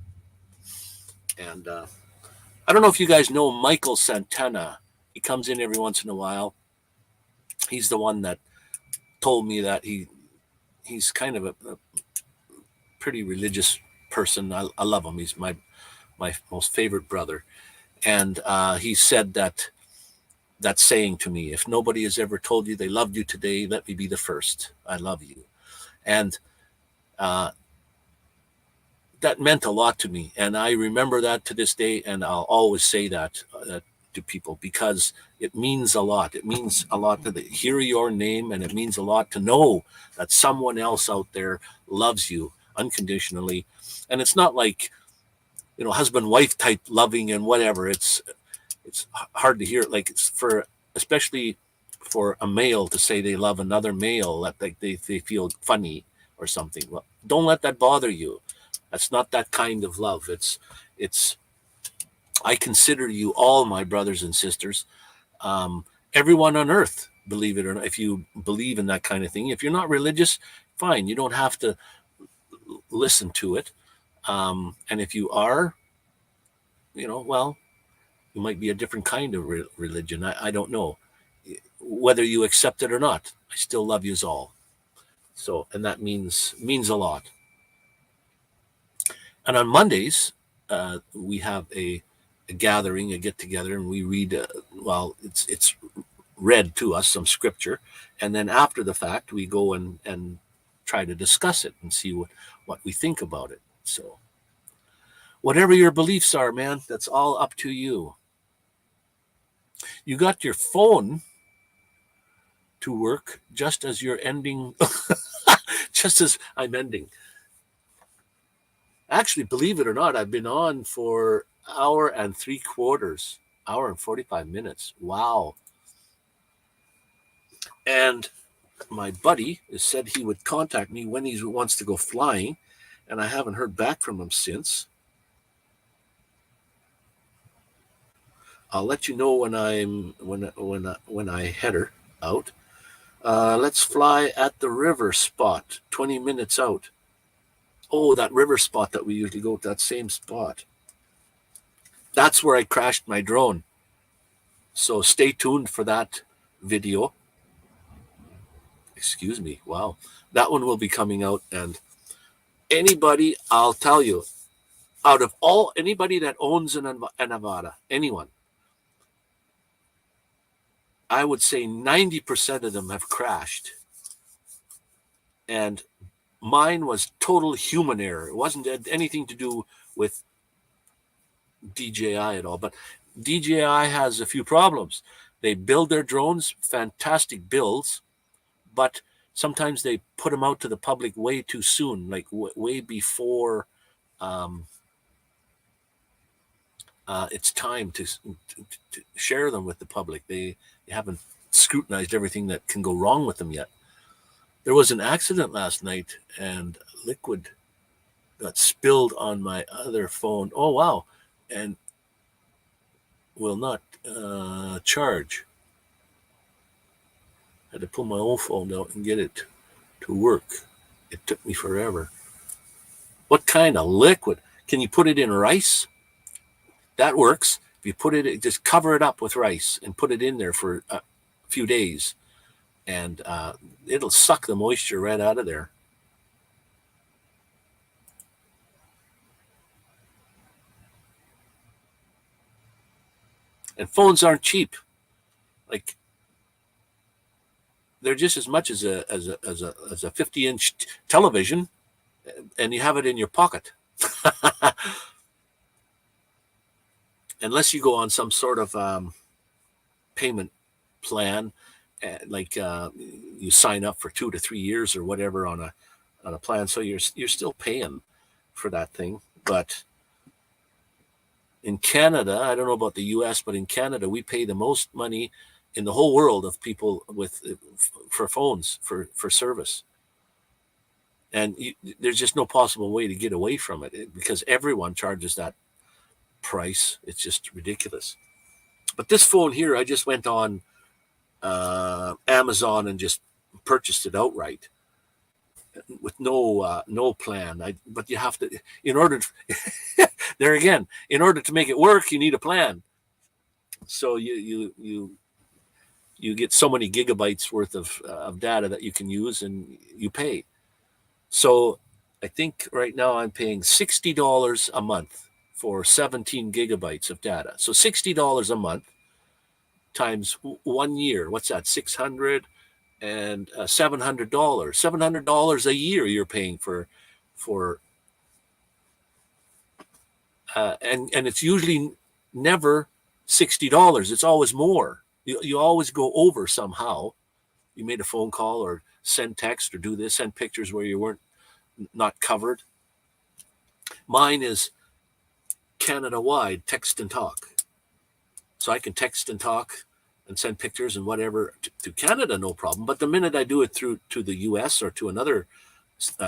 And I don't know if you guys know Michael Santana. He comes in every once in a while. He's the one that told me that he's kind of a pretty religious person. I love him. He's my most favorite brother. And he said that saying to me, if nobody has ever told you they loved you today, let me be the first. I love you. And that meant a lot to me. And I remember that to this day. And I'll always say that to people because it means a lot. It means a lot to hear your name, and it means a lot to know that someone else out there loves you unconditionally. And it's not like, husband-wife type loving and whatever. It's hard to hear. Like, it's especially for a male to say they love another male, that they feel funny or something. Well, don't let that bother you. That's not that kind of love. It's I consider you all my brothers and sisters. Everyone on earth, believe it or not, if you believe in that kind of thing. If you're not religious, fine. You don't have to listen to it. And if you are, well, you might be a different kind of religion. I don't know. Whether you accept it or not, I still love you all. So, and that means a lot. And on Mondays, we have a gathering, a get together, and we read. It's read to us some scripture, and then after the fact, we go and try to discuss it and see what we think about it. So, whatever your beliefs are, man, that's all up to you. You got your phone to work just as you're ending, just as I'm ending. Actually, believe it or not, I've been on for hour and 3/4, hour and 45 minutes. Wow. And my buddy has said he would contact me when he wants to go flying, and I haven't heard back from him since. I'll let you know when I header out. Let's fly at the river spot, 20 minutes out. Oh, that river spot that we usually go to, that same spot. That's where I crashed my drone. So stay tuned for that video. Excuse me. Wow. That one will be coming out. And anybody, I'll tell you, out of anybody that owns an Avada, anyone, I would say 90% of them have crashed. And Mine was total human error. It wasn't anything to do with DJI at all. But DJI has a few problems. They build their drones, fantastic builds, but sometimes they put them out to the public way too soon, like way before it's time to share them with the public. They haven't scrutinized everything that can go wrong with them yet. There was an accident last night, and liquid got spilled on my other phone. Oh, wow. And will not charge. I had to pull my old phone out and get it to work. It took me forever. What kind of liquid? Can you put it in rice? That works. If you put it, just cover it up with rice and put it in there for a few days, and it'll suck the moisture right out of there. And phones aren't cheap. Like, they're just as much as a 50-inch television, and you have it in your pocket. Unless you go on some sort of payment plan, like you sign up for 2 to 3 years or whatever on a plan, so you're still paying for that thing. But in Canada, I don't know about the US, but in Canada, we pay the most money in the whole world of people for phones for service. And there's just no possible way to get away from it because everyone charges that price. It's just ridiculous. But this phone here, I just went on Amazon and just purchased it outright with no plan. But you have to, in order to, there again, in order to make it work, you need a plan. So you get so many gigabytes worth of data that you can use, and you pay. So I think right now I'm paying $60 a month for 17 gigabytes of data. So $60 a month times 1 year. What's that? $600 and $700. $700 a year you're paying for and it's usually never $60. It's always more. You always go over somehow. You made a phone call or send text or do this, send pictures where you weren't not covered. Mine is Canada-wide text and talk. So I can text and talk and send pictures and whatever to Canada, no problem. But the minute I do it to the US or to another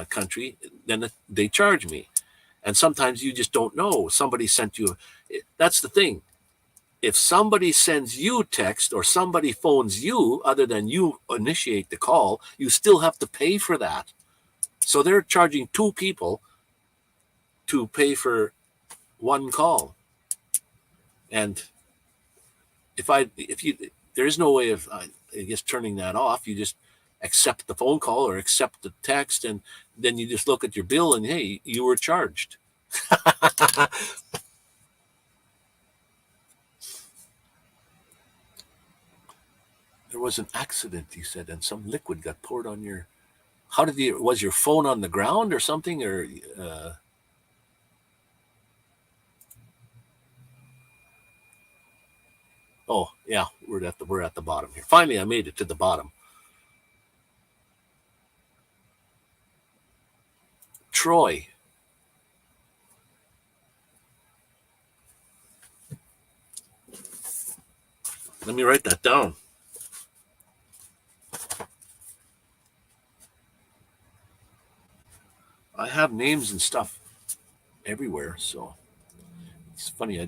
country, then they charge me. And sometimes you just don't know. Somebody sent you. That's the thing. If somebody sends you text or somebody phones you, other than you initiate the call, you still have to pay for that. So they're charging two people to pay for one call. And there is no way of, I guess, turning that off. You just accept the phone call or accept the text, and then you just look at your bill and, hey, you were charged. There was an accident, he said, and some liquid got poured on your. Was your phone on the ground or something, or? Oh yeah, we're at the bottom here. Finally, I made it to the bottom. Troy. Let me write that down. I have names and stuff everywhere, so it's funny. I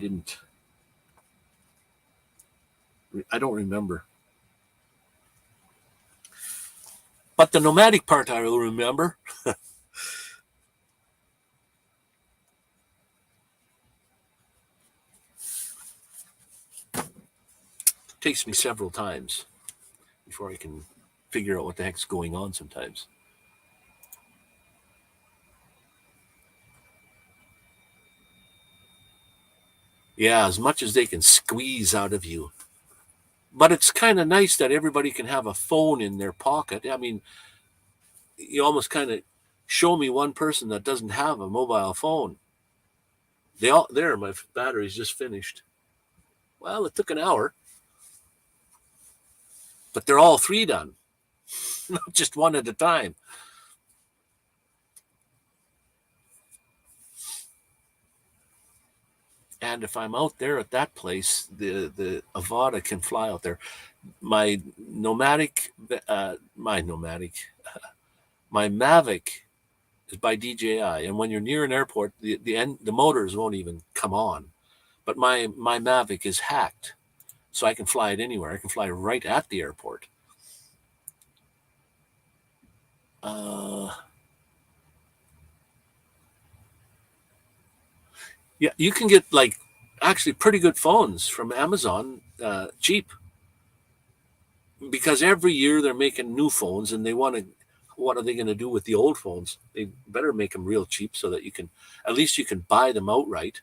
don't remember. But the nomadic part I will remember. Takes me several times before I can figure out what the heck's going on sometimes. Yeah, as much as they can squeeze out of you. But it's kind of nice that everybody can have a phone in their pocket. I mean, you almost kind of show me one person that doesn't have a mobile phone. There, my battery's just finished. Well, it took an hour, but they're all three done, not just one at a time. And if I'm out there at that place, the Avada can fly out there. My Mavic is by DJI, and when you're near an airport, the motors won't even come on. But my Mavic is hacked, so I can fly it anywhere. I can fly right at the airport. Yeah, you can get like actually pretty good phones from Amazon, cheap, because every year they're making new phones, and they want to. What are they going to do with the old phones? They better make them real cheap so that you can, at least you can buy them outright.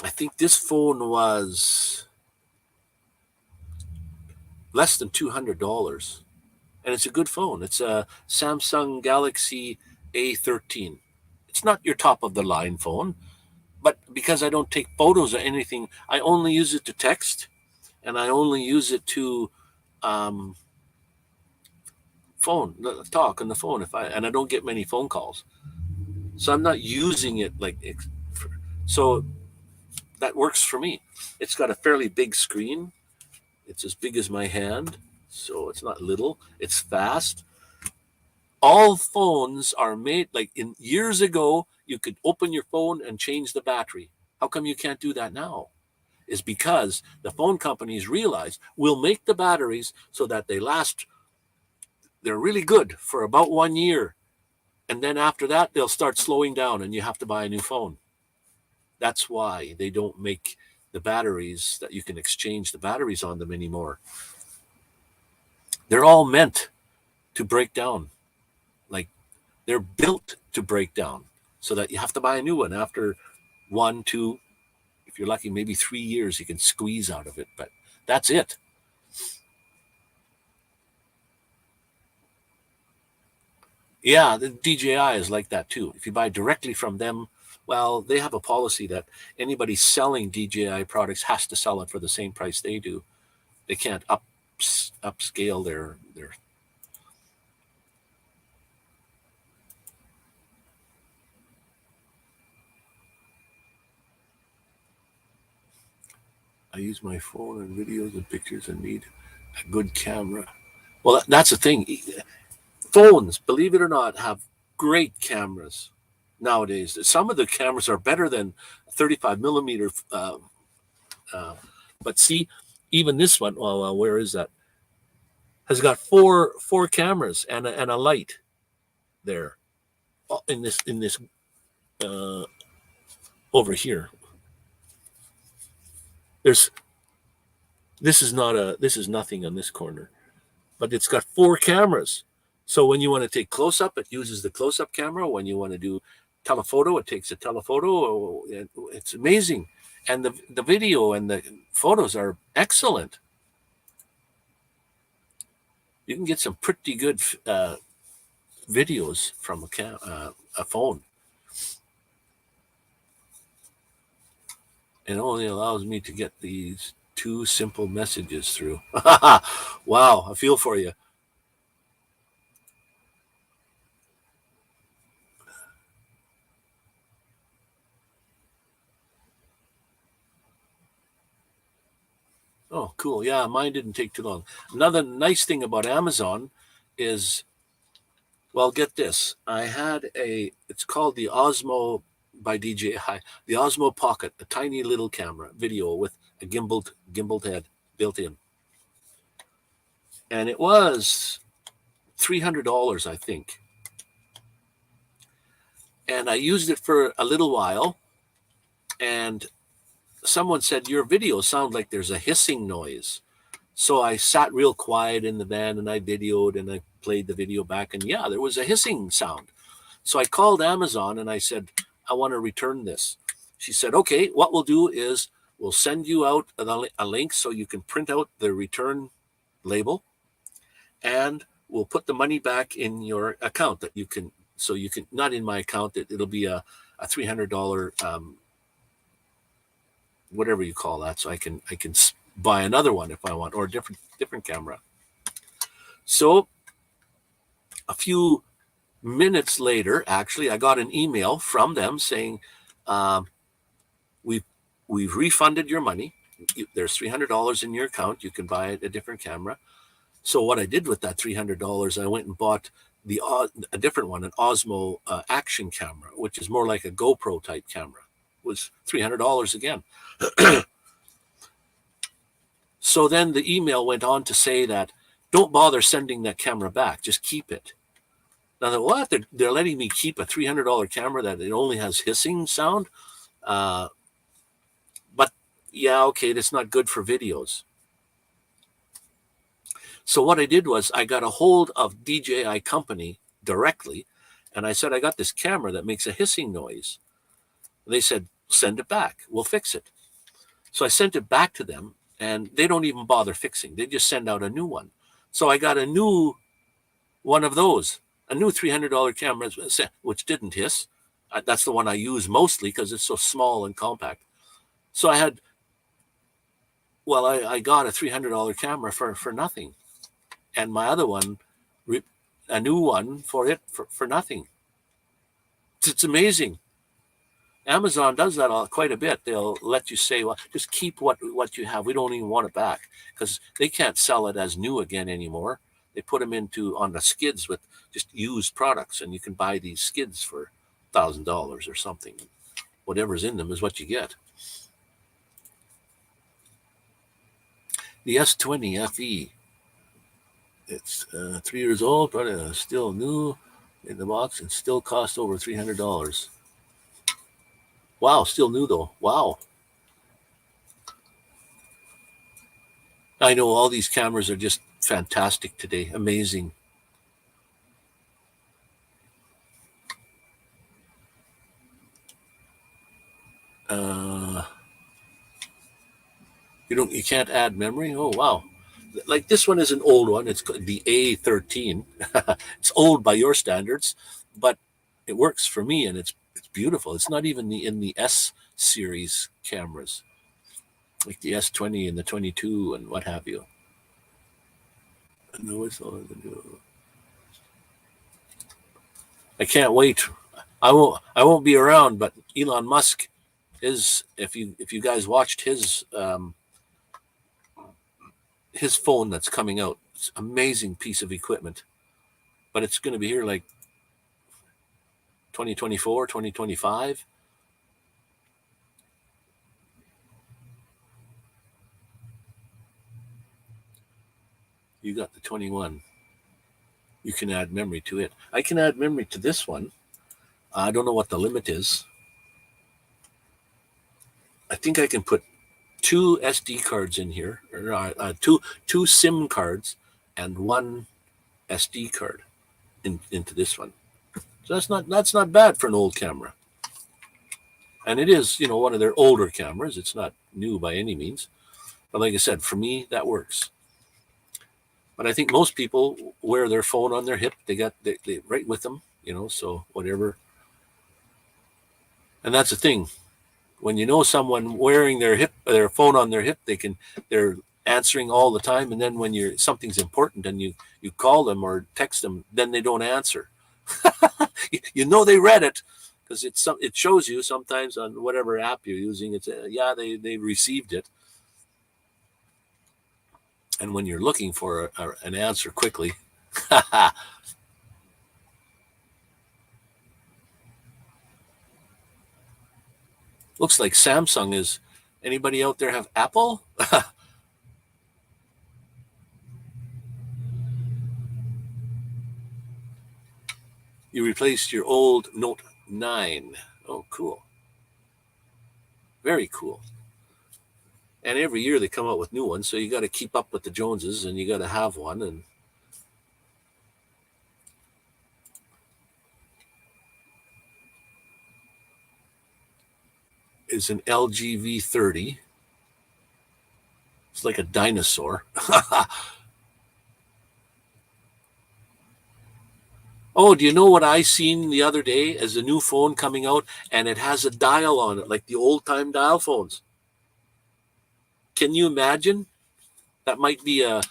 I think this phone was less than $200, and it's a good phone. It's a Samsung Galaxy A13. It's not your top of the line phone, but because I don't take photos or anything, I only use it to text, and I only use it to talk on the phone and I don't get many phone calls, so I'm not using it so that works for me. It's got a fairly big screen. It's as big as my hand, so it's not little. It's fast. All phones are made like in years ago. You could open your phone and change the battery. How come you can't do that now? Is because the phone companies realize we'll make the batteries so that they last. They're really good for about 1 year. And then after that, they'll start slowing down and you have to buy a new phone. That's why they don't make the batteries that you can exchange the batteries on them anymore. They're all meant to break down. Like they're built to break down so that you have to buy a new one after 1, 2, if you're lucky, maybe 3 years you can squeeze out of it. But that's it. Yeah, the DJI is like that too. If you buy directly from them, well, they have a policy that anybody selling DJI products has to sell it for the same price they do. They can't upscale their. I use my phone and videos and pictures and need a good camera. Well, that's the thing. Phones, believe it or not, have great cameras nowadays. Some of the cameras are better than 35 millimeter. But see, even this one, well, where is that? Has got four cameras and a light there in this over here. This is nothing on this corner, but it's got 4 cameras. So when you want to take close up, it uses the close up camera. When you want to do telephoto, it takes a telephoto. It's amazing, and the video and the photos are excellent. You can get some pretty good videos from a phone. It only allows me to get these 2 simple messages through. Wow, I feel for you. Oh, cool. Yeah, mine didn't take too long. Another nice thing about Amazon is, well, get this. It's called the Osmo by DJI, the Osmo Pocket, a tiny little camera, video with a gimbaled head built in. And it was $300, I think. And I used it for a little while, and someone said, your videos sound like there's a hissing noise. So I sat real quiet in the van and I videoed and I played the video back, and yeah, there was a hissing sound. So I called Amazon and I said, I want to return this. She said, okay, what we'll do is we'll send you out a link so you can print out the return label, and will put the money back in your account that you can. So you can, not in my account. It'll be a $300 whatever you call that. So I can buy another one if I want, or a different camera. So a few minutes later, actually, I got an email from them saying, we've refunded your money. There's $300 in your account. You can buy a different camera. So what I did with that $300, I went and bought a different one, an Osmo action camera, which is more like a GoPro type camera. It was $300 again. So then the email went on to say that don't bother sending that camera back. Just keep it. Now, what? They're letting me keep a $300 camera that it only has hissing sound? But yeah, okay, that's not good for videos. So what I did was I got a hold of DJI Company directly, and I said, I got this camera that makes a hissing noise. They said, send it back. We'll fix it. So I sent it back to them, and they don't even bother fixing. They just send out a new one. So I got a new one of those, a new $300 camera, which didn't hiss. That's the one I use mostly because it's so small and compact. So I got a $300 camera for nothing. And my other one, a new one for nothing. It's amazing. Amazon does that quite a bit. They'll let you say, well, just keep what you have. We don't even want it back, because they can't sell it as new again anymore. They put them on the skids with just used products, and you can buy these skids for $1,000 or something. Whatever's in them is what you get. The S20 FE. It's 3 years old, but still new in the box and still costs over $300. Wow, still new though. Wow. I know all these cameras are just fantastic today. Amazing. You can't add memory? Oh, wow. Like this one is an old one. It's the A13. It's old by your standards, but it works for me, and it's beautiful. It's not even in the S series cameras, like the S20 and the 22 and what have you. I can't wait. I won't be around, but Elon Musk is. If you guys watched his phone that's coming out, it's an amazing piece of equipment, but it's going to be here like 2024, 2025. You got the 21. You can add memory to it. I can add memory to this one. I don't know what the limit is. I think I can put 2 SD cards in here, or two SIM cards and 1 SD card into this one. So that's not bad for an old camera. And it is, one of their older cameras. It's not new by any means. But like I said, for me, that works. But I think most people wear their phone on their hip. They right with them, so whatever. And that's the thing. When you know someone wearing their phone on their hip, they're answering all the time. And then when something's important and you call them or text them, then they don't answer. They read it, because it shows you sometimes on whatever app you're using. It's they received it. And when you're looking for an answer quickly, looks like Samsung is. Anybody out there have Apple? You replaced your old Note 9. Oh, cool. Very cool. And every year they come out with new ones, so you got to keep up with the Joneses, and you got to have one. And is an LG V30. It's like a dinosaur. Oh, do you know what I seen the other day as a new phone coming out, and it has a dial on it, like the old-time dial phones? Can you imagine? That might be a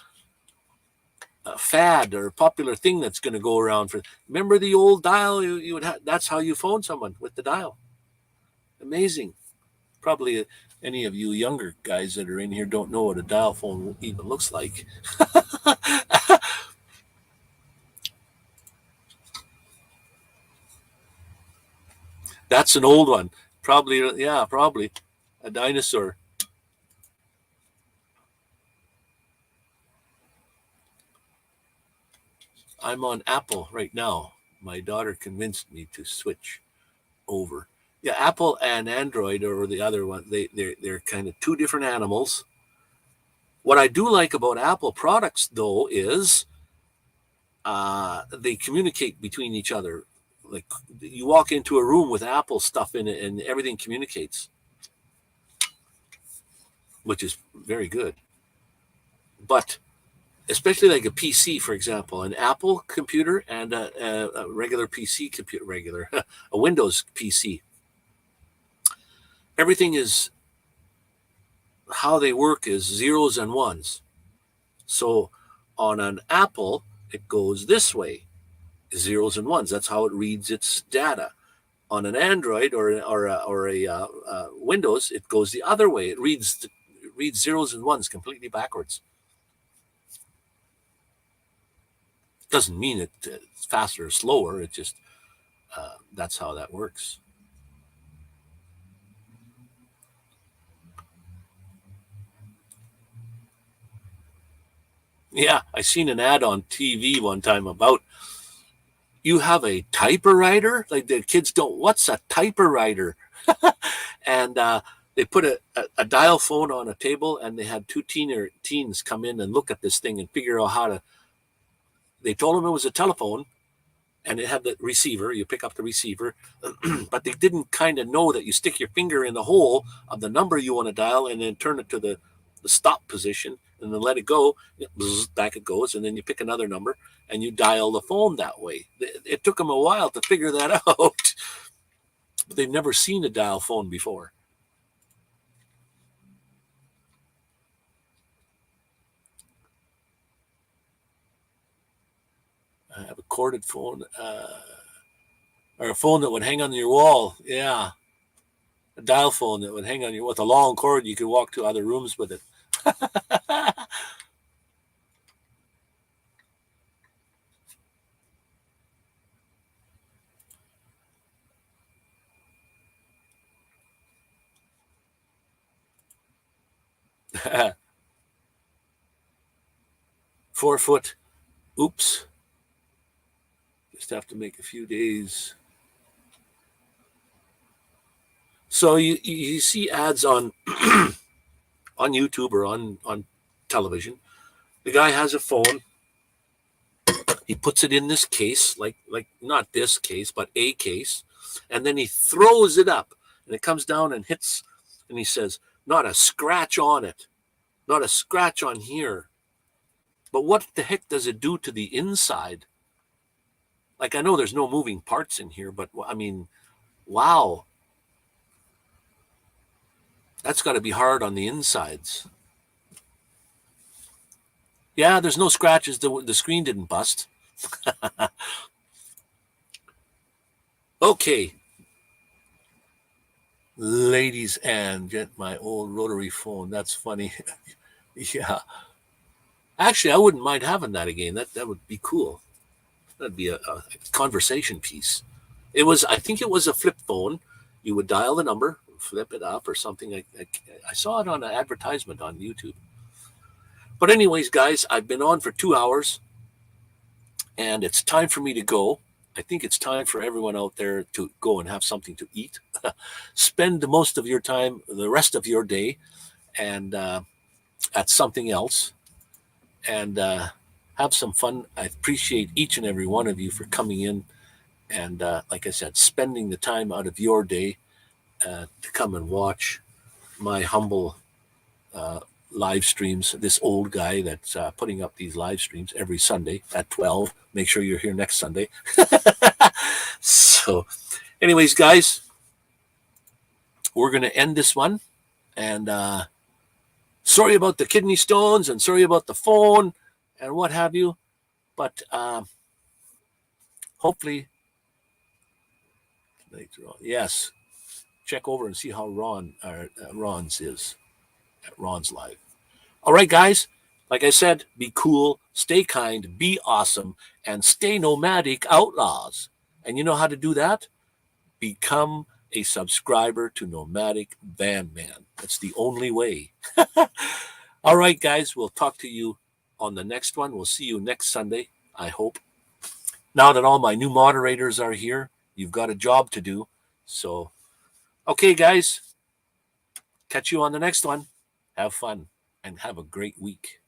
fad or a popular thing that's going to go around. For remember the old dial? You would that's how you phone someone, with the dial. Amazing. Probably any of you younger guys that are in here don't know what a dial phone even looks like. That's an old one. Probably, yeah, probably a dinosaur. I'm on Apple right now. My daughter convinced me to switch over. Yeah, Apple and Android, or the other one, they're kind of two different animals. What I do like about Apple products, though, is they communicate between each other. Like, you walk into a room with Apple stuff in it, and everything communicates, which is very good. But especially like a PC, for example, an Apple computer and a regular PC computer, a Windows PC. Everything is, how they work is zeros and ones. So on an Apple, it goes this way, zeros and ones. That's how it reads its data. On an Android or a Windows, it goes the other way. It reads zeros and ones completely backwards. Doesn't mean it's faster or slower. It just that's how that works. Yeah, I seen an ad on TV one time about, you have a typewriter? Like, the kids don't, what's a typewriter? And they put a dial phone on a table, and they had two teens come in and look at this thing and figure out how to. They told them it was a telephone, and it had the receiver. You pick up the receiver, but they didn't kind of know that you stick your finger in the hole of the number you want to dial, and then turn it to the stop position, and then let it go. Back it goes, and then you pick another number, and you dial the phone that way. It took them a while to figure that out. But they've never seen a dial phone before. I have a corded phone, or a phone that would hang on your wall. Yeah, a dial phone that would hang on your, with a long cord. You could walk to other rooms with it. .4 foot. Oops. Just have to make a few days. So you see ads on on YouTube or on television. The guy has a phone. He puts it in this case, like not this case, but a case, and then he throws it up, and it comes down and hits, and he says, "Not a scratch on it, not a scratch on here." But what the heck does it do to the inside? Like, I know there's no moving parts in here, but I mean, wow, that's got to be hard on the insides. Yeah, there's no scratches. The screen didn't bust. Okay, ladies and gentlemen, my old rotary phone. That's funny. Yeah, actually, I wouldn't mind having that again. That would be cool. That'd be a conversation piece. It was, I think it was a flip phone. You would dial the number, flip it up or something. I saw it on an advertisement on YouTube. But anyways, guys, I've been on for 2 hours, and it's time for me to go. I think it's time for everyone out there to go and have something to eat. Spend most of your time, the rest of your day, and at something else, and have some fun. I appreciate each and every one of you for coming in, and like I said, spending the time out of your day to come and watch my humble live streams. This old guy that's putting up these live streams every Sunday at 12. Make sure you're here next Sunday. So, anyways, guys, we're going to end this one. And sorry about the kidney stones and sorry about the phone and what have you. But hopefully, yes, check over and see how Ron's is at Ron's Live. All right, guys. Like I said, be cool, stay kind, be awesome, and stay nomadic outlaws. And you know how to do that? Become a subscriber to Nomadic Vanman. That's the only way. All right, guys, we'll talk to you on the next one. We'll see you next Sunday, I hope. Now that all my new moderators are here, you've got a job to do. So, okay, guys, catch you on the next one. Have fun and have a great week.